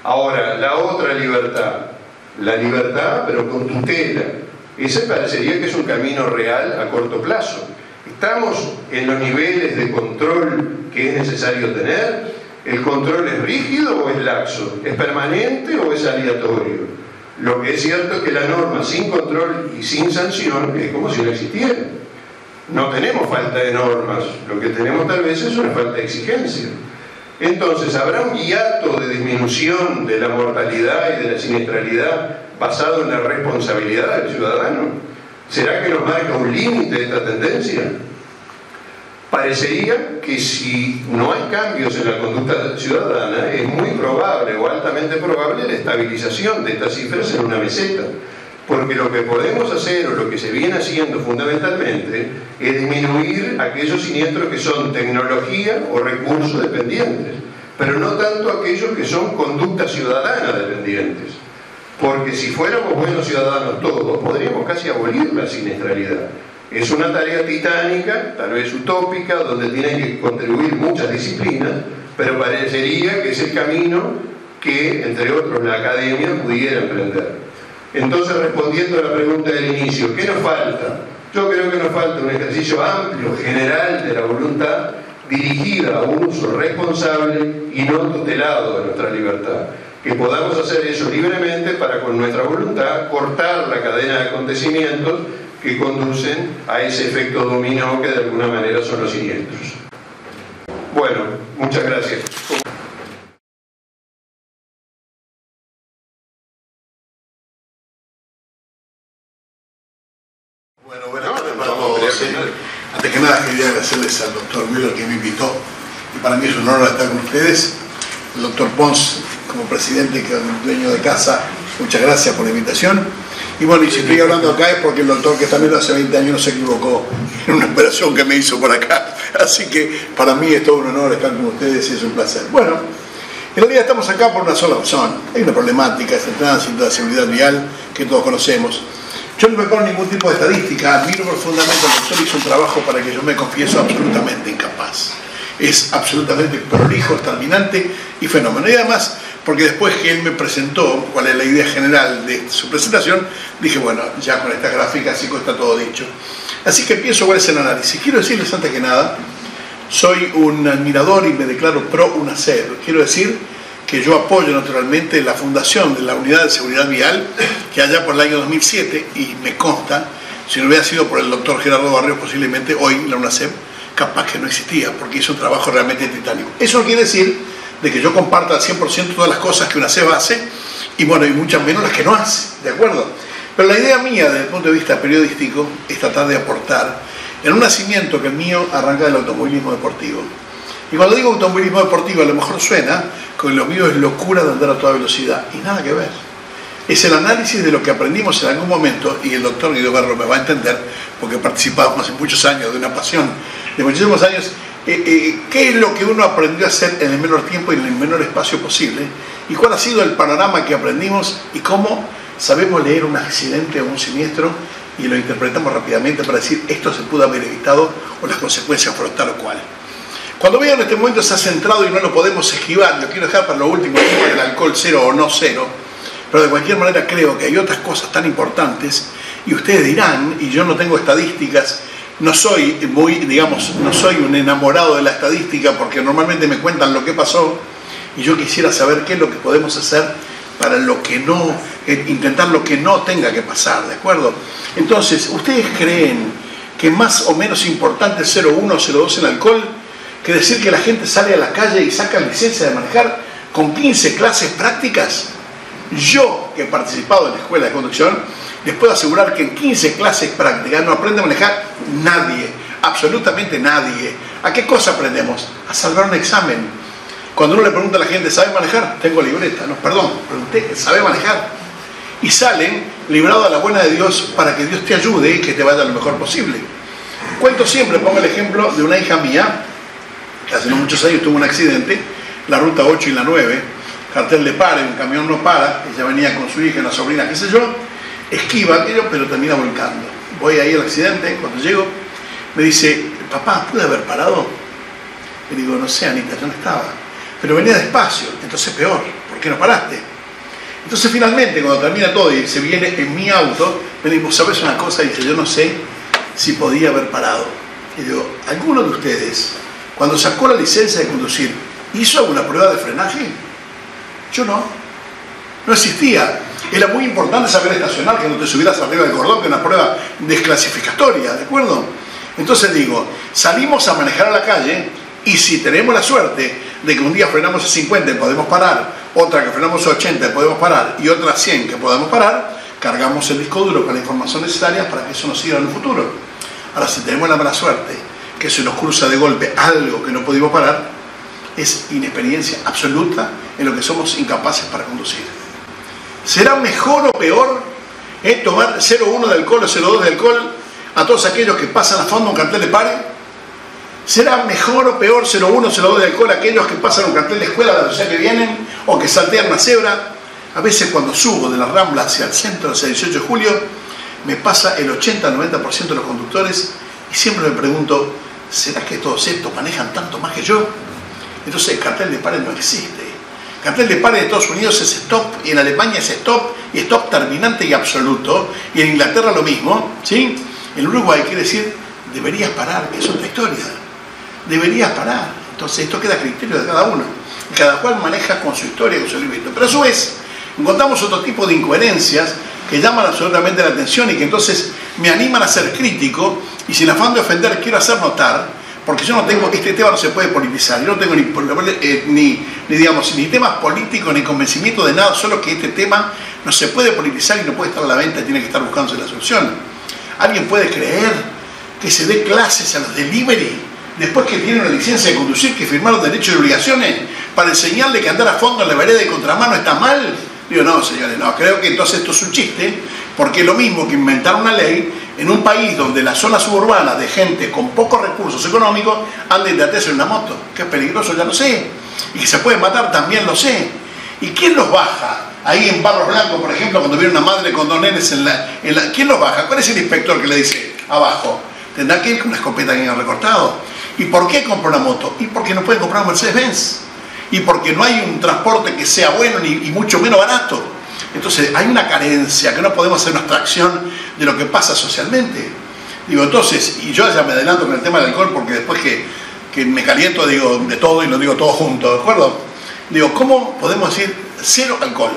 Ahora, la otra libertad. La libertad, pero con tutela. Ese parecería que es un camino real a corto plazo. ¿Estamos en los niveles de control que es necesario tener? ¿El control es rígido o es laxo? ¿Es permanente o es aleatorio? Lo que es cierto es que la norma sin control y sin sanción es como si no existiera. No tenemos falta de normas, lo que tenemos tal vez es una falta de exigencia. Entonces, ¿habrá un hiato de disminución de la mortalidad y de la siniestralidad basado en la responsabilidad del ciudadano? ¿Será que nos marca un límite esta tendencia? Parecería que si no hay cambios en la conducta ciudadana, es muy probable o altamente probable la estabilización de estas cifras en una meseta. Porque lo que podemos hacer, o lo que se viene haciendo fundamentalmente, es disminuir aquellos siniestros que son tecnología o recursos dependientes, pero no tanto aquellos que son conducta ciudadana dependientes. Porque si fuéramos buenos ciudadanos todos, podríamos casi abolir la siniestralidad. Es una tarea titánica, tal vez utópica, donde tienen que contribuir muchas disciplinas, pero parecería que es el camino que, entre otros, la academia pudiera emprender. Entonces, respondiendo a la pregunta del inicio, ¿qué nos falta? Yo creo que nos falta un ejercicio amplio, general de la voluntad, dirigida a un uso responsable y no tutelado de nuestra libertad. Que podamos hacer eso libremente para, con nuestra voluntad, cortar la cadena de acontecimientos que conducen a ese efecto dominó que de alguna manera son los siniestros. Bueno, muchas gracias. Bueno, buenas tardes para todos. Antes que nada quería agradecerles al doctor Müller que me invitó, y para mí es un honor estar con ustedes. El doctor Pons, como presidente, que es el dueño de casa, muchas gracias por la invitación. Y bueno, y si estoy hablando acá es porque el doctor que también hace 20 años no se equivocó en una operación que me hizo por acá. Así que para mí es todo un honor estar con ustedes y es un placer. Bueno, en realidad estamos acá por una sola razón. Hay una problemática, es el tránsito, la seguridad vial, que todos conocemos. Yo no me pongo ningún tipo de estadística, admiro profundamente al doctor, hizo un trabajo para que yo me confieso absolutamente incapaz. Es absolutamente prolijo, terminante y fenómeno. Y además, porque después que él me presentó cuál es la idea general de su presentación, dije, bueno, ya con estas gráficas sí está todo dicho. Así que pienso cuál es el análisis. Quiero decirles antes que nada, soy un admirador y me declaro pro UNACEB. Quiero decir que yo apoyo naturalmente la fundación de la Unidad de Seguridad Vial, que allá por el año 2007, y me consta, si no hubiera sido por el doctor Gerardo Barrios, posiblemente hoy la UNACEB capaz que no existía, porque hizo un trabajo realmente titánico. Eso no quiere decir de que yo comparta al 100% todas las cosas que UNACEB hace, y bueno, y muchas menos las que no hace, ¿de acuerdo? Pero la idea mía, desde el punto de vista periodístico, es tratar de aportar en un nacimiento que el mío arranca del automovilismo deportivo. Y cuando digo automovilismo deportivo, a lo mejor suena que lo mío es locura de andar a toda velocidad, y nada que ver. Es el análisis de lo que aprendimos en algún momento, y el doctor Guido Berro me va a entender, porque participamos hace muchos años de una pasión de muchísimos años, qué es lo que uno aprendió a hacer en el menor tiempo y en el menor espacio posible, y cuál ha sido el panorama que aprendimos y cómo sabemos leer un accidente o un siniestro y lo interpretamos rápidamente para decir esto se pudo haber evitado o las consecuencias fueron tal o cual. Cuando veo en este momento se ha centrado y no lo podemos esquivar, lo quiero dejar para lo último, el tema del alcohol cero o no cero, pero de cualquier manera creo que hay otras cosas tan importantes y ustedes dirán, y yo no tengo estadísticas, no soy muy, digamos, no soy un enamorado de la estadística porque normalmente me cuentan lo que pasó y yo quisiera saber qué es lo que podemos hacer para lo que no, intentar lo que no tenga que pasar, ¿de acuerdo? Entonces, ¿ustedes creen que más o menos importante es 0,1 o 0,2 en alcohol que decir que la gente sale a la calle y saca licencia de manejar con 15 clases prácticas? Yo, que he participado en la escuela de conducción, les puedo asegurar que en 15 clases prácticas no aprende a manejar nadie, absolutamente nadie. ¿A qué cosa aprendemos? A salvar un examen. Cuando uno le pregunta a la gente, ¿sabe manejar? Tengo libreta. No, perdón, pregunté, ¿sabe manejar? Y salen librados a la buena de Dios para que Dios te ayude y que te vaya lo mejor posible. Cuento siempre, pongo el ejemplo de una hija mía, que hace no muchos años tuvo un accidente, la ruta 8 y la 9, cartel de pare, un camión no para, ella venía con su hija, una sobrina, qué sé yo, esquiva aquello, pero termina volcando. voy ahí al accidente, cuando llego, me dice, papá, ¿pude haber parado? Le digo, no sé, Anita, yo no estaba. Pero venía despacio, entonces peor, ¿por qué no paraste? Entonces finalmente, cuando termina todo y se viene en mi auto, me dijo, ¿sabes una cosa? Y dice, yo no sé si podía haber parado. Y digo, ¿alguno de ustedes, cuando sacó la licencia de conducir, hizo alguna prueba de frenaje? Yo no. No existía. Era muy importante saber estacionar, que no te subieras arriba del cordón, que es una prueba desclasificatoria, ¿de acuerdo? Entonces digo, salimos a manejar a la calle y si tenemos la suerte de que un día frenamos a 50 y podemos parar, otra que frenamos a 80 y podemos parar y otra a 100 que podemos parar, cargamos el disco duro con la información necesaria para que eso nos sirva en el futuro. Ahora, si tenemos la mala suerte que se nos cruza de golpe algo que no pudimos parar, es inexperiencia absoluta en lo que somos incapaces para conducir. ¿Será mejor o peor tomar 0,1 de alcohol o 0,2 de alcohol a todos aquellos que pasan a fondo un cartel de pare? ¿Será mejor o peor 0,1 o 0,2 de alcohol a aquellos que pasan un cartel de escuela a la velocidad que vienen o que saltean una cebra? A veces cuando subo de la Rambla hacia el centro, hacia el 18 de julio, me pasa el 80-90% de los conductores y siempre me pregunto, ¿será que todos estos manejan tanto más que yo? Entonces el cartel de pare no existe. El cartel de pare de Estados Unidos es stop, y en Alemania es stop, y stop terminante y absoluto, y en Inglaterra lo mismo, ¿sí? En Uruguay quiere decir, deberías parar, que es otra historia. Deberías parar. Entonces esto queda a criterio de cada uno. Y cada cual maneja con su historia, con su librito. Pero a su vez, encontramos otro tipo de incoherencias que llaman absolutamente la atención y que entonces me animan a ser crítico y sin afán de ofender quiero hacer notar, porque yo no tengo, este tema no se puede politizar, yo no tengo ni temas políticos ni convencimiento de nada, solo que este tema no se puede politizar y no puede estar a la venta, tiene que estar buscándose la solución. ¿Alguien puede creer que se dé clases a los delivery después que tienen una licencia de conducir, que firmaron derechos y obligaciones para enseñarle que andar a fondo en la vereda de contramano está mal? Digo, no, señores, no, creo que entonces esto es un chiste, porque es lo mismo que inventar una ley en un país donde las zonas suburbanas de gente con pocos recursos económicos anden de atrás en una moto, que es peligroso, ya lo sé, y que se puede matar también lo sé. ¿Y quién los baja? Ahí en Barros Blancos, por ejemplo, cuando viene una madre con dos nenes ¿quién los baja? ¿Cuál es el inspector que le dice abajo? Tendrá que ir con una escopeta que hayan recortado. ¿Y por qué compra una moto? Y porque no pueden comprar un Mercedes-Benz. Y porque no hay un transporte que sea bueno y mucho menos barato. Entonces hay una carencia que no podemos hacer una abstracción de lo que pasa socialmente. Digo, entonces, y yo ya me adelanto con el tema del alcohol porque después que me caliento digo de todo y lo digo todo junto, ¿de acuerdo? Digo, ¿cómo podemos decir cero alcohol?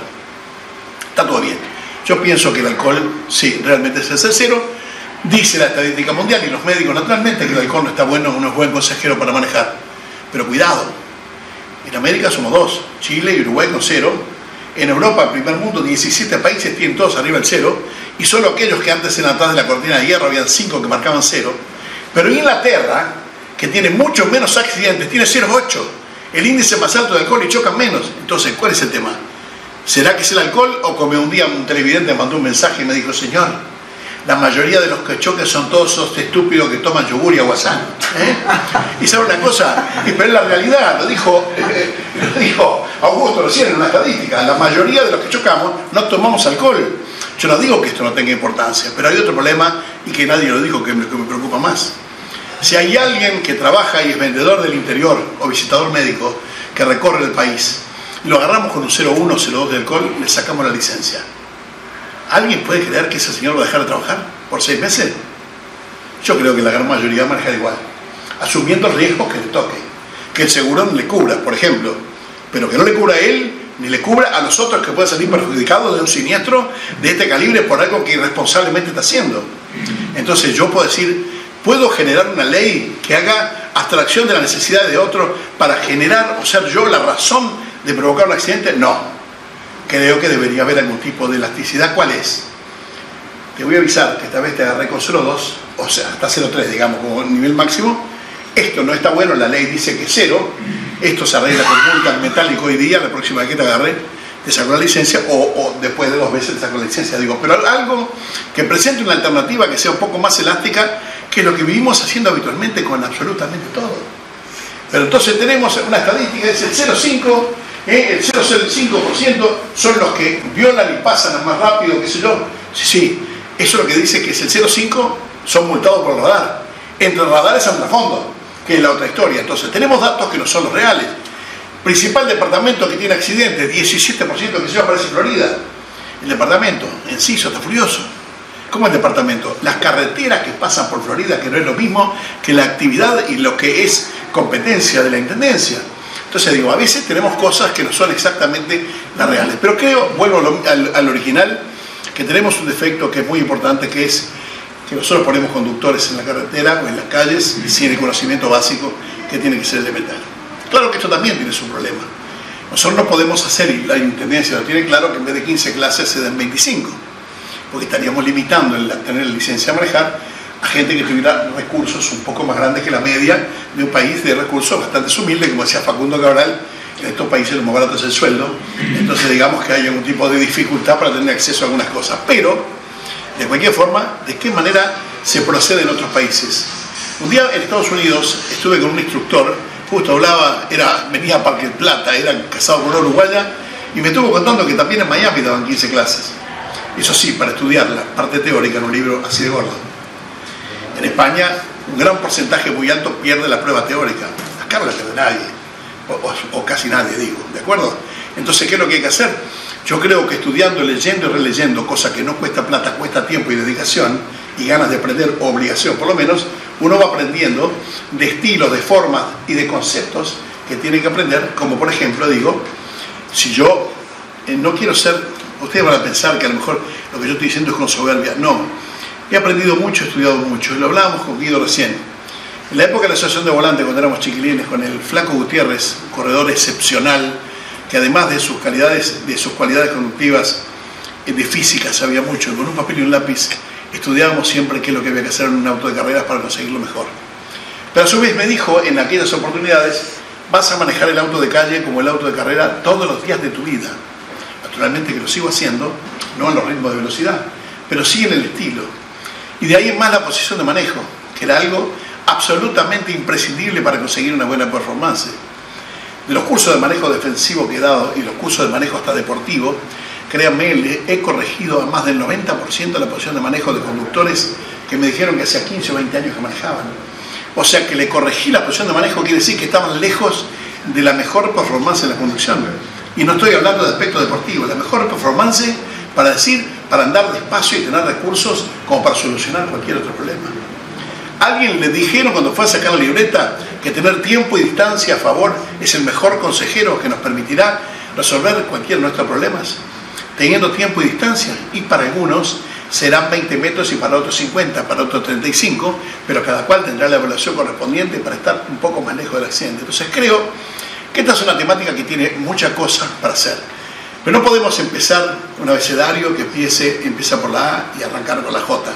Está todo bien. Yo pienso que el alcohol, sí, realmente es el cero. Dice la estadística mundial y los médicos naturalmente que el alcohol no está bueno, no es buen consejero para manejar. Pero cuidado. En América somos dos, Chile y Uruguay con cero. En Europa, primer mundo, 17 países tienen todos arriba el cero. Y solo aquellos que antes eran atrás de la cortina de hierro, habían 5 que marcaban cero. Pero Inglaterra, que tiene mucho menos accidentes, tiene 0,8. El índice más alto de alcohol y chocan menos. Entonces, ¿cuál es el tema? ¿Será que es el alcohol? O como un día un televidente me mandó un mensaje y me dijo, señor, la mayoría de los que chocan son todos esos estúpidos que toman yogur y aguasán. Y sabe una cosa, pero es la realidad, lo dijo Augusto recién en una estadística, la mayoría de los que chocamos no tomamos alcohol. Yo no digo que esto no tenga importancia, pero hay otro problema y que nadie lo dijo que me preocupa más. Si hay alguien que trabaja y es vendedor del interior o visitador médico que recorre el país y lo agarramos con un 0,1 o 0,2 de alcohol, le sacamos la licencia. ¿Alguien puede creer que ese señor va a dejar de trabajar por 6 meses? Yo creo que la gran mayoría maneja igual, asumiendo riesgos que le toque, que el seguro no le cubra, por ejemplo, pero que no le cubra a él, ni le cubra a los otros que pueden salir perjudicados de un siniestro de este calibre por algo que irresponsablemente está haciendo. Entonces yo puedo decir, ¿puedo generar una ley que haga abstracción de la necesidad de otro para generar o ser yo la razón de provocar un accidente? No. Creo que debería haber algún tipo de elasticidad. ¿Cuál es? Te voy a avisar que esta vez te agarré con 0,2, o sea, hasta 0,3, digamos, como nivel máximo. Esto no está bueno, la ley dice que 0. Esto se arregla con multa metálico hoy día, la próxima vez que te agarré, te saco la licencia, o después de 2 veces te saco la licencia. Digo, pero algo que presente una alternativa que sea un poco más elástica que lo que vivimos haciendo habitualmente con absolutamente todo. Pero entonces tenemos una estadística, es el 0,5. El 0,05% son los que violan y pasan más rápido, qué sé yo. Sí, Eso lo que dice que si el 0,5 son multados por el radar. Entre el radar es Antrafondo, que es la otra historia. Entonces tenemos datos que no son los reales. Principal departamento que tiene accidentes, 17% que se aparece en Florida. El departamento, Enciso, está furioso. ¿Cómo el departamento? Las carreteras que pasan por Florida, que no es lo mismo que la actividad y lo que es competencia de la intendencia. Entonces digo, a veces tenemos cosas que no son exactamente las reales. Pero creo, vuelvo al original, que tenemos un defecto que es muy importante, que es que nosotros ponemos conductores en la carretera o en las calles sin el conocimiento básico que tiene que ser elemental. Claro que esto también tiene su problema. Nosotros no podemos hacer, y la intendencia lo tiene claro, que en vez de 15 clases se den 25, porque estaríamos limitando el tener licencia a manejar a gente que tuviera recursos un poco más grandes que la media de un país de recursos bastante humildes, como decía Facundo Cabral, en estos países lo más barato es el sueldo, entonces digamos que hay algún tipo de dificultad para tener acceso a algunas cosas. Pero, de cualquier forma, ¿de qué manera se procede en otros países? Un día en Estados Unidos estuve con un instructor, justo hablaba, venía a Parque del Plata, era casado con una uruguaya, y me estuvo contando que también en Miami daban 15 clases. Eso sí, para estudiar la parte teórica en un libro así de gordo. En España, un gran porcentaje muy alto pierde la prueba teórica. Acá no la pierde nadie, o casi nadie, digo, ¿de acuerdo? Entonces, ¿qué es lo que hay que hacer? Yo creo que estudiando, leyendo y releyendo, cosa que no cuesta plata, cuesta tiempo y dedicación, y ganas de aprender, obligación por lo menos, uno va aprendiendo de estilos, de formas y de conceptos que tiene que aprender, como por ejemplo, digo, si yo no quiero ser, ustedes van a pensar que a lo mejor lo que yo estoy diciendo es con soberbia, no, he aprendido mucho, he estudiado mucho, y lo hablábamos con Guido recién. En la época de la asociación de volantes, cuando éramos chiquilines, con el Flaco Gutiérrez, un corredor excepcional, que además de sus cualidades conductivas, de física sabía mucho, y con un papel y un lápiz estudiábamos siempre qué es lo que había que hacer en un auto de carreras para conseguirlo mejor. Pero a su vez me dijo en aquellas oportunidades, vas a manejar el auto de calle como el auto de carrera todos los días de tu vida. Naturalmente que lo sigo haciendo, no en los ritmos de velocidad, pero sí en el estilo. Y de ahí en más la posición de manejo, que era algo absolutamente imprescindible para conseguir una buena performance. De los cursos de manejo defensivo que he dado y los cursos de manejo hasta deportivo, créanme, he corregido a más del 90% de la posición de manejo de conductores que me dijeron que hacía 15 o 20 años que manejaban. O sea que le corregí la posición de manejo, quiere decir que estaban lejos de la mejor performance en la conducción. Y no estoy hablando de aspecto deportivo, la mejor performance para andar despacio y tener recursos como para solucionar cualquier otro problema. ¿Alguien le dijeron cuando fue a sacar la libreta que tener tiempo y distancia a favor es el mejor consejero que nos permitirá resolver cualquiera de nuestros problemas? Teniendo tiempo y distancia, y para algunos serán 20 metros y para otros 50, para otros 35, pero cada cual tendrá la evaluación correspondiente para estar un poco más lejos del accidente. Entonces creo que esta es una temática que tiene muchas cosas para hacer. Pero no podemos empezar un abecedario que empieza por la A y arrancar con la J.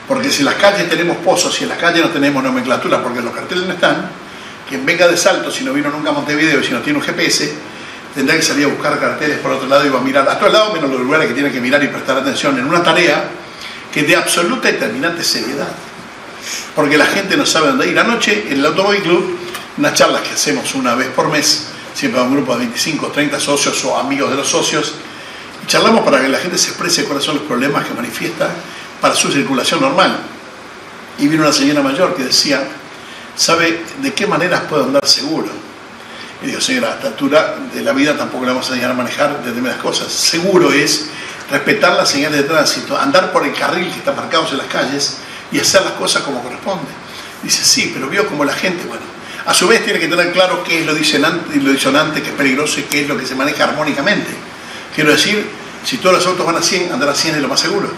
Porque si en las calles tenemos pozos y en las calles no tenemos nomenclatura porque los carteles no están, quien venga de Salto, si no vino nunca a Montevideo y si no tiene un GPS, tendrá que salir a buscar carteles por otro lado y va a mirar a todos lados menos los lugares que tiene que mirar y prestar atención en una tarea que es de absoluta y terminante seriedad. Porque la gente no sabe dónde ir. Anoche en el Automóvil Club, unas charlas que hacemos una vez por mes, siempre a un grupo de 25 o 30 socios o amigos de los socios, y charlamos para que la gente se exprese cuáles son los problemas que manifiesta para su circulación normal. Y vino una señora mayor que decía, ¿sabe de qué maneras puedo andar seguro? Y digo, señora, a esta altura de la vida tampoco le vamos a enseñar a manejar determinadas cosas. Seguro es respetar las señales de tránsito, andar por el carril que está marcado en las calles y hacer las cosas como corresponde. Dice, sí, pero vio como la gente, bueno, a su vez tiene que tener claro qué es lo disonante, qué es peligroso y qué es lo que se maneja armónicamente. Quiero decir, si todos los autos van a 100, andar a 100 es lo más seguro.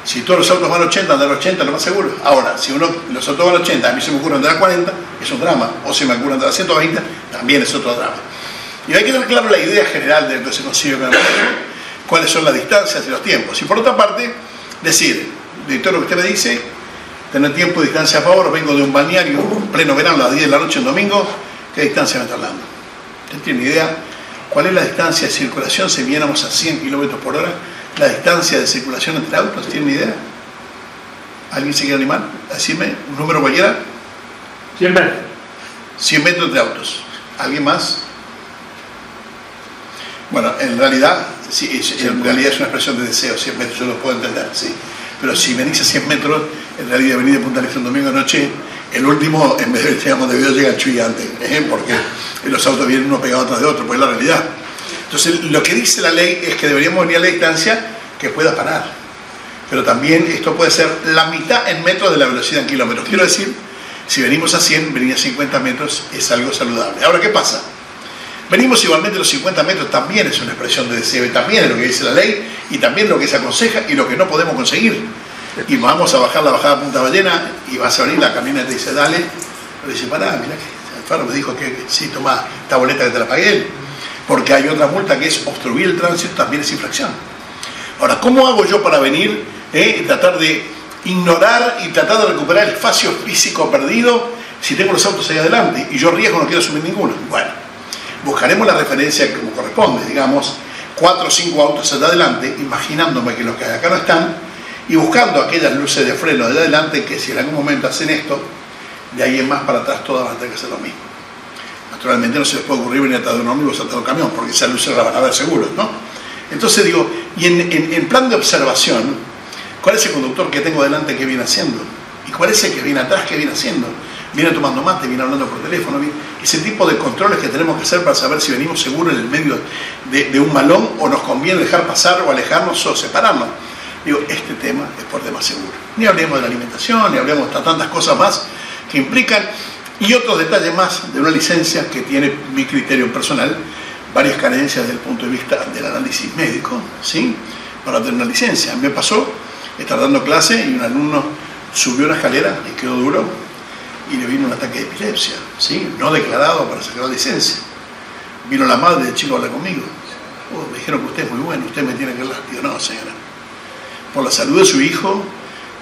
Si todos los autos van a 80, andar a 80 es lo más seguro. Ahora, si los autos van a 80, a mí se me ocurre andar a 40, es un drama. O se me ocurre andar a 120, también es otro drama. Y hay que tener claro la idea general de lo que se consigue con el manejo, cuáles son las distancias y los tiempos. Y por otra parte, decir, de todo lo que usted me dice, tener tiempo y distancia a favor, vengo de un balneario, pleno verano, a las 10 de la noche un domingo, ¿qué distancia me está hablando? ¿Usted tiene idea cuál es la distancia de circulación si viéramos a 100 km por hora? La distancia de circulación entre autos, ¿tienen idea? ¿Alguien se quiere animar? Decirme un número cualquiera. 100 metros. 100 metros entre autos. ¿Alguien más? Bueno, en realidad Sí, en realidad es una expresión de deseo, 100 metros, yo lo puedo entender, sí. Pero si venís a 100 metros, en realidad venís de Punta Lista un domingo de noche, el último, en vez de llegar a Montevideo, llega al Chuy antes, porque los autos vienen uno pegado atrás de otro, pues es la realidad. Entonces, lo que dice la ley es que deberíamos venir a la distancia que pueda parar. Pero también esto puede ser la mitad en metros de la velocidad en kilómetros. Quiero decir, si venimos a 100, venir a 50 metros es algo saludable. Ahora, ¿qué pasa? Venimos igualmente los 50 metros, también es una expresión de deseo, y también es lo que dice la ley, y también lo que se aconseja y lo que no podemos conseguir. Y vamos a bajar la bajada a Punta Ballena y vas a venir, la camioneta y dice, dale. Pero dice, pará, mirá que Alfaro me dijo que sí, toma esta boleta que te la pagué él. Porque hay otra multa que es obstruir el tránsito, también es infracción. Ahora, ¿cómo hago yo para venir, tratar de ignorar y tratar de recuperar el espacio físico perdido si tengo los autos ahí adelante y yo riesgo no quiero asumir ninguno? Bueno, buscaremos la referencia como corresponde, digamos, 4 o 5 autos allá adelante, imaginándome que los que hay acá no están, y buscando aquellas luces de freno de allá adelante que si en algún momento hacen esto, de ahí en más para atrás todas van a tener que hacer lo mismo. Naturalmente no se les puede ocurrir venir atrás de un ómnibus o atrás de un camión, porque esas luces las van a ver seguros, ¿no? Entonces digo, y en plan de observación, ¿cuál es el conductor que tengo delante que viene haciendo? ¿Y cuál es el que viene atrás que viene haciendo? Viene tomando mate, viene hablando por teléfono, ese tipo de controles que tenemos que hacer para saber si venimos seguros en el medio de un malón o nos conviene dejar pasar o alejarnos o separarnos. Digo, este tema es por demás seguro. Ni hablemos de la alimentación, ni hablemos de tantas cosas más que implican, y otros detalles más de una licencia que tiene mi criterio personal, varias carencias desde el punto de vista del análisis médico, ¿sí? Para tener una licencia. Me pasó estar dando clase y un alumno subió una escalera y quedó duro y le vino un ataque de epilepsia, ¿sí? No declarado para sacar la licencia. Vino la madre del chico a hablar conmigo. Oh, me dijeron que usted es muy bueno, usted me tiene que hablar. Digo, no, señora. Por la salud de su hijo,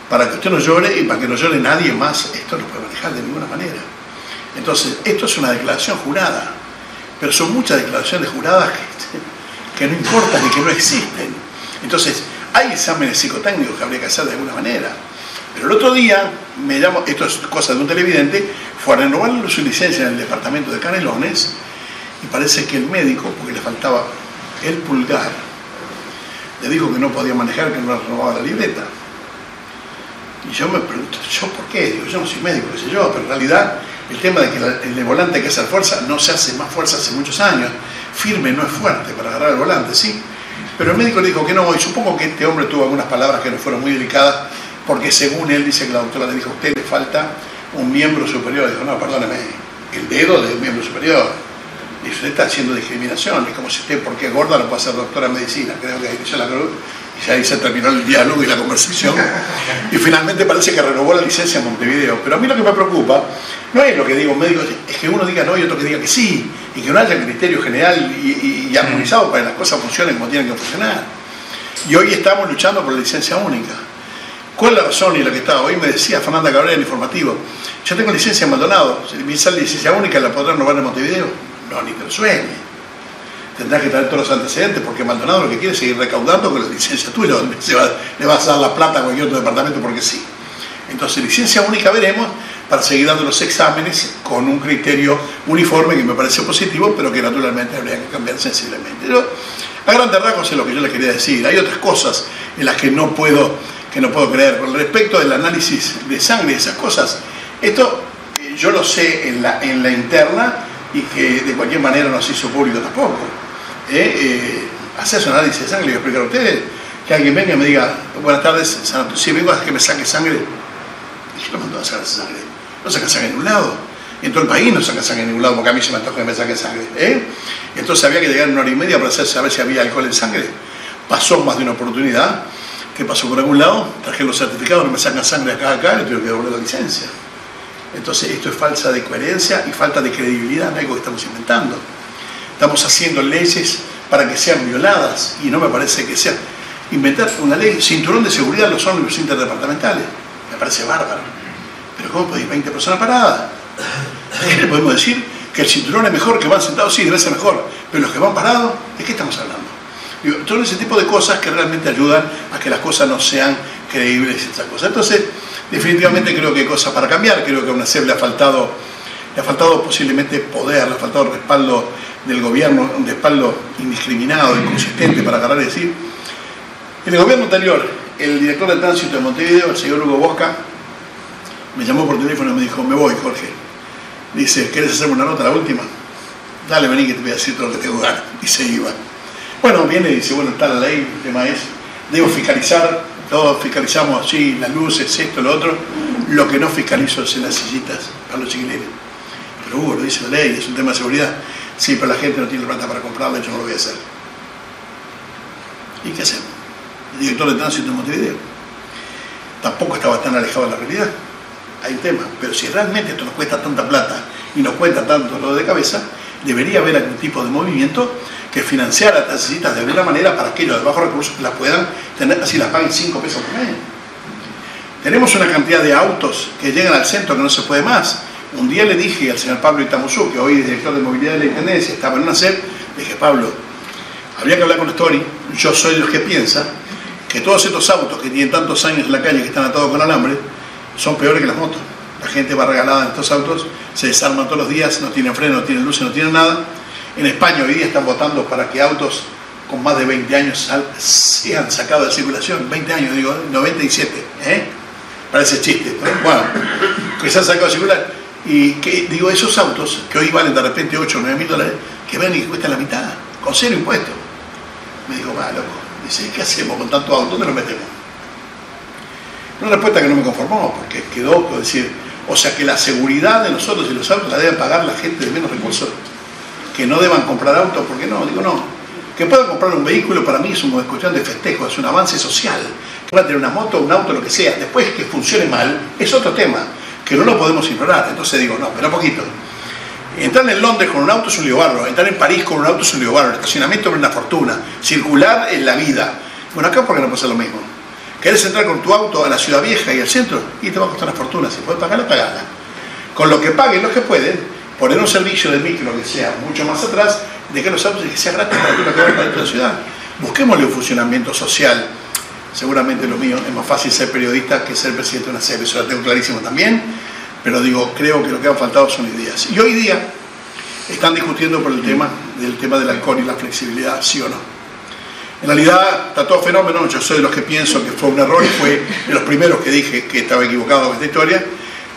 para que usted no llore y para que no llore nadie más, esto no puede manejar de ninguna manera. Entonces, esto es una declaración jurada, pero son muchas declaraciones juradas que no importan y que no existen. Entonces, hay exámenes psicotécnicos que habría que hacer de alguna manera. Pero el otro día, me llamó, esto es cosa de un televidente, fue a renovar su licencia en el departamento de Canelones y parece que el médico, porque le faltaba el pulgar, le dijo que no podía manejar, que no renovaba la libreta. Y yo me pregunto, ¿yo por qué? Digo, yo no soy médico, qué sé yo, pero en realidad el tema de que el volante hay que hacer fuerza no se hace más fuerza hace muchos años. Firme no es fuerte para agarrar el volante, ¿sí? Pero el médico le dijo que no, y supongo que este hombre tuvo algunas palabras que no fueron muy delicadas, porque según él dice que la doctora le dijo, a usted le falta un miembro superior. Dijo, no, perdóneme, el dedo del miembro superior. Y usted está haciendo discriminación, es como si usted, porque es gorda, no puede ser doctora en medicina. Creo que ahí hizo la cruz, y ahí se terminó el diálogo y la conversación. Y finalmente parece que renovó la licencia en Montevideo. Pero a mí lo que me preocupa no es lo que digo médico, es que uno diga no y otro que diga que sí, y que no haya criterio general y armonizado para que las cosas funcionen como tienen que funcionar. Y hoy estamos luchando por la licencia única. ¿Cuál es la razón? Y lo que estaba hoy me decía Fernanda Cabrera en el informativo, yo tengo licencia en Maldonado, si me sale licencia única, ¿la podrán renovar en Montevideo? No, ni te lo sueñe. Tendrás que traer todos los antecedentes, porque Maldonado lo que quiere es seguir recaudando con la licencia tuya, donde le vas a dar la plata a cualquier otro departamento porque sí. Entonces, licencia única veremos para seguir dando los exámenes con un criterio uniforme que me parece positivo, pero que naturalmente habría que cambiar sensiblemente. Yo, a grandes rasgos es lo que yo le quería decir. Hay otras cosas en las que no puedo creer. Con respecto del análisis de sangre y esas cosas, esto yo lo sé en la interna y que de cualquier manera no se hizo público tampoco. Hacer un análisis de sangre, le voy a explicar a ustedes, que alguien venga y me diga, buenas tardes, si vengo a que me saque sangre, ¿y qué mandó a sacar sangre? No saca sangre en ningún lado. En todo el país no saca sangre en ningún lado, porque a mí se me antoja que me saquen sangre. Entonces había que llegar en 1 hora y media para saber si había alcohol en sangre. Pasó más de una oportunidad, que pasó por algún lado, traje los certificados, no me sacan sangre acá, le tuve que devolver la licencia. Entonces esto es falta de coherencia y falta de credibilidad en algo que estamos inventando. Estamos haciendo leyes para que sean violadas y no me parece que sea inventar una ley, cinturón de seguridad en los ómnibus interdepartamentales, me parece bárbaro. Pero ¿cómo podéis 20 personas paradas? ¿Qué le podemos decir? Que el cinturón es mejor, que van sentados, sí, debe ser mejor, pero los que van parados, ¿de qué estamos hablando? Digo, todo ese tipo de cosas que realmente ayudan a que las cosas no sean creíbles y esas cosas. Entonces, definitivamente creo que hay cosas para cambiar, creo que a UNACEP le ha faltado posiblemente poder, le ha faltado respaldo del gobierno, un respaldo indiscriminado, inconsistente para agarrar y decir. En el gobierno anterior, el director de tránsito de Montevideo, el señor Hugo Bosca, me llamó por teléfono y me dijo: me voy, Jorge. Dice: ¿querés hacerme una nota, la última? Dale, vení que te voy a decir todo lo que tengo ganas. Y se iba. Bueno, viene y dice: bueno, está la ley, el tema es, debo fiscalizar, todos fiscalizamos así, las luces, esto, lo otro. Lo que no fiscalizo es en las sillitas para los chiquilines. Pero Hugo, lo dice la ley, es un tema de seguridad. Sí, pero la gente no tiene plata para comprarla, yo no lo voy a hacer. ¿Y qué hacemos? El director de tránsito de Montevideo tampoco estaba tan alejado de la realidad. Hay un tema, pero si realmente esto nos cuesta tanta plata y nos cuesta tanto lo de cabeza, debería haber algún tipo de movimiento que financiara estas citas de alguna manera para aquellos de bajos recursos que las puedan tener, así las paguen 5 pesos por mes. Tenemos una cantidad de autos que llegan al centro que no se puede más. Un día le dije al señor Pablo Itamuzú, que hoy es director de movilidad de la Intendencia, estaba en una SEP, le dije: Pablo, habría que hablar con Story. Yo soy de los que piensa que todos estos autos que tienen tantos años en la calle, que están atados con alambre, son peores que las motos. La gente va regalada en estos autos, se desarman todos los días, no tienen freno, no tienen luces, no tienen nada. En España hoy día están votando para que autos con más de 20 años sean sacados de circulación. 20 años, digo, 97, parece chiste esto, ¿no? Bueno, que se han sacado de circular. Y que, digo, esos autos que hoy valen de repente 8 o 9 mil dólares, que ven y que cuestan la mitad, con 0 impuestos. Me digo: va, loco. Dice: ¿qué hacemos con tantos autos? ¿Dónde los metemos? Una respuesta que no me conformó, porque quedó por decir, o sea, que la seguridad de nosotros y los autos la deben pagar la gente de menos recursos, que no deban comprar autos. ¿Por qué no? Digo: no. Que puedan comprar un vehículo para mí es una cuestión de festejo, es un avance social. Que puedan tener una moto, un auto, lo que sea. Después que funcione mal es otro tema, que no lo podemos ignorar. Entonces digo: no, pero poquito. Entrar en Londres con un auto es un lío bárbaro, entrar en París con un auto es un lío bárbaro, el estacionamiento es una fortuna, circular en la vida. Bueno, acá ¿por qué no pasa lo mismo? ¿Querés entrar con tu auto a la ciudad vieja y al centro? Y te va a costar una fortuna. Si puedes pagarla, pagala. Con lo que paguen los que pueden, poner un servicio de micro que sea mucho más atrás, de que los autos y que sea gratis para todo lo que va para dentro de la ciudad. Busquémosle un funcionamiento social. Seguramente lo mío es más fácil ser periodista que ser presidente de una SEP, eso lo tengo clarísimo también, pero digo, creo que lo que han faltado son ideas. Y hoy día están discutiendo por el tema del alcohol y la flexibilidad, sí o no. En realidad está todo fenómeno. Yo soy de los que pienso que fue un error y fue de los primeros que dije que estaba equivocado con esta historia,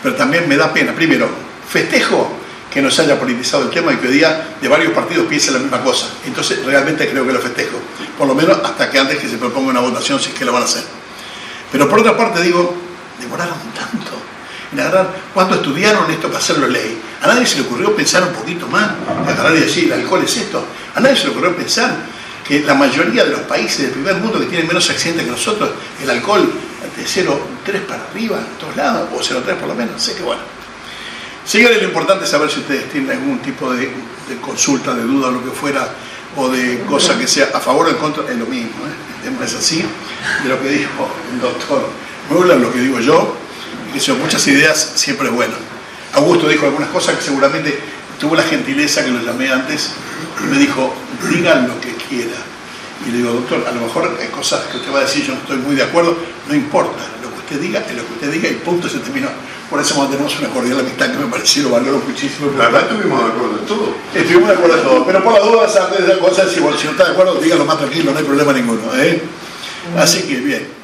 pero también me da pena. Primero, festejo que no se haya politizado el tema y que hoy día de varios partidos piensen la misma cosa. Entonces realmente creo que lo festejo, por lo menos hasta que antes que se proponga una votación, si es que lo van a hacer. Pero por otra parte digo, demoraron tanto en agarrar, cuando estudiaron esto para hacerlo ley. A nadie se le ocurrió pensar un poquito más, agarrar y decir, el alcohol es esto. A nadie se le ocurrió pensar que la mayoría de los países del primer mundo que tienen menos accidentes que nosotros, el alcohol de 0,3 para arriba, en todos lados, o 0,3 por lo menos, sé que bueno. Señores, lo importante es saber si ustedes tienen algún tipo de consulta, de duda o lo que fuera, o de cosa que sea a favor o en contra, es lo mismo, es así, de lo que dijo el doctor Müller, lo que digo yo, y que son muchas ideas, siempre es bueno. Augusto dijo algunas cosas que seguramente tuvo la gentileza, que lo llamé antes, y me dijo, digan lo que quiera. Y le digo, doctor, a lo mejor hay cosas que usted va a decir, yo no estoy muy de acuerdo, no importa, lo que usted diga es lo que usted diga y punto, se terminó. Por eso mantenemos una cordial amistad que me pareció, lo valoro muchísimo. La verdad estuvimos de acuerdo en todo. Estuvimos de acuerdo en todo, pero por las dudas, antes de la cosa, si no está de acuerdo, dígalo más tranquilo, no hay problema ninguno. Así que bien.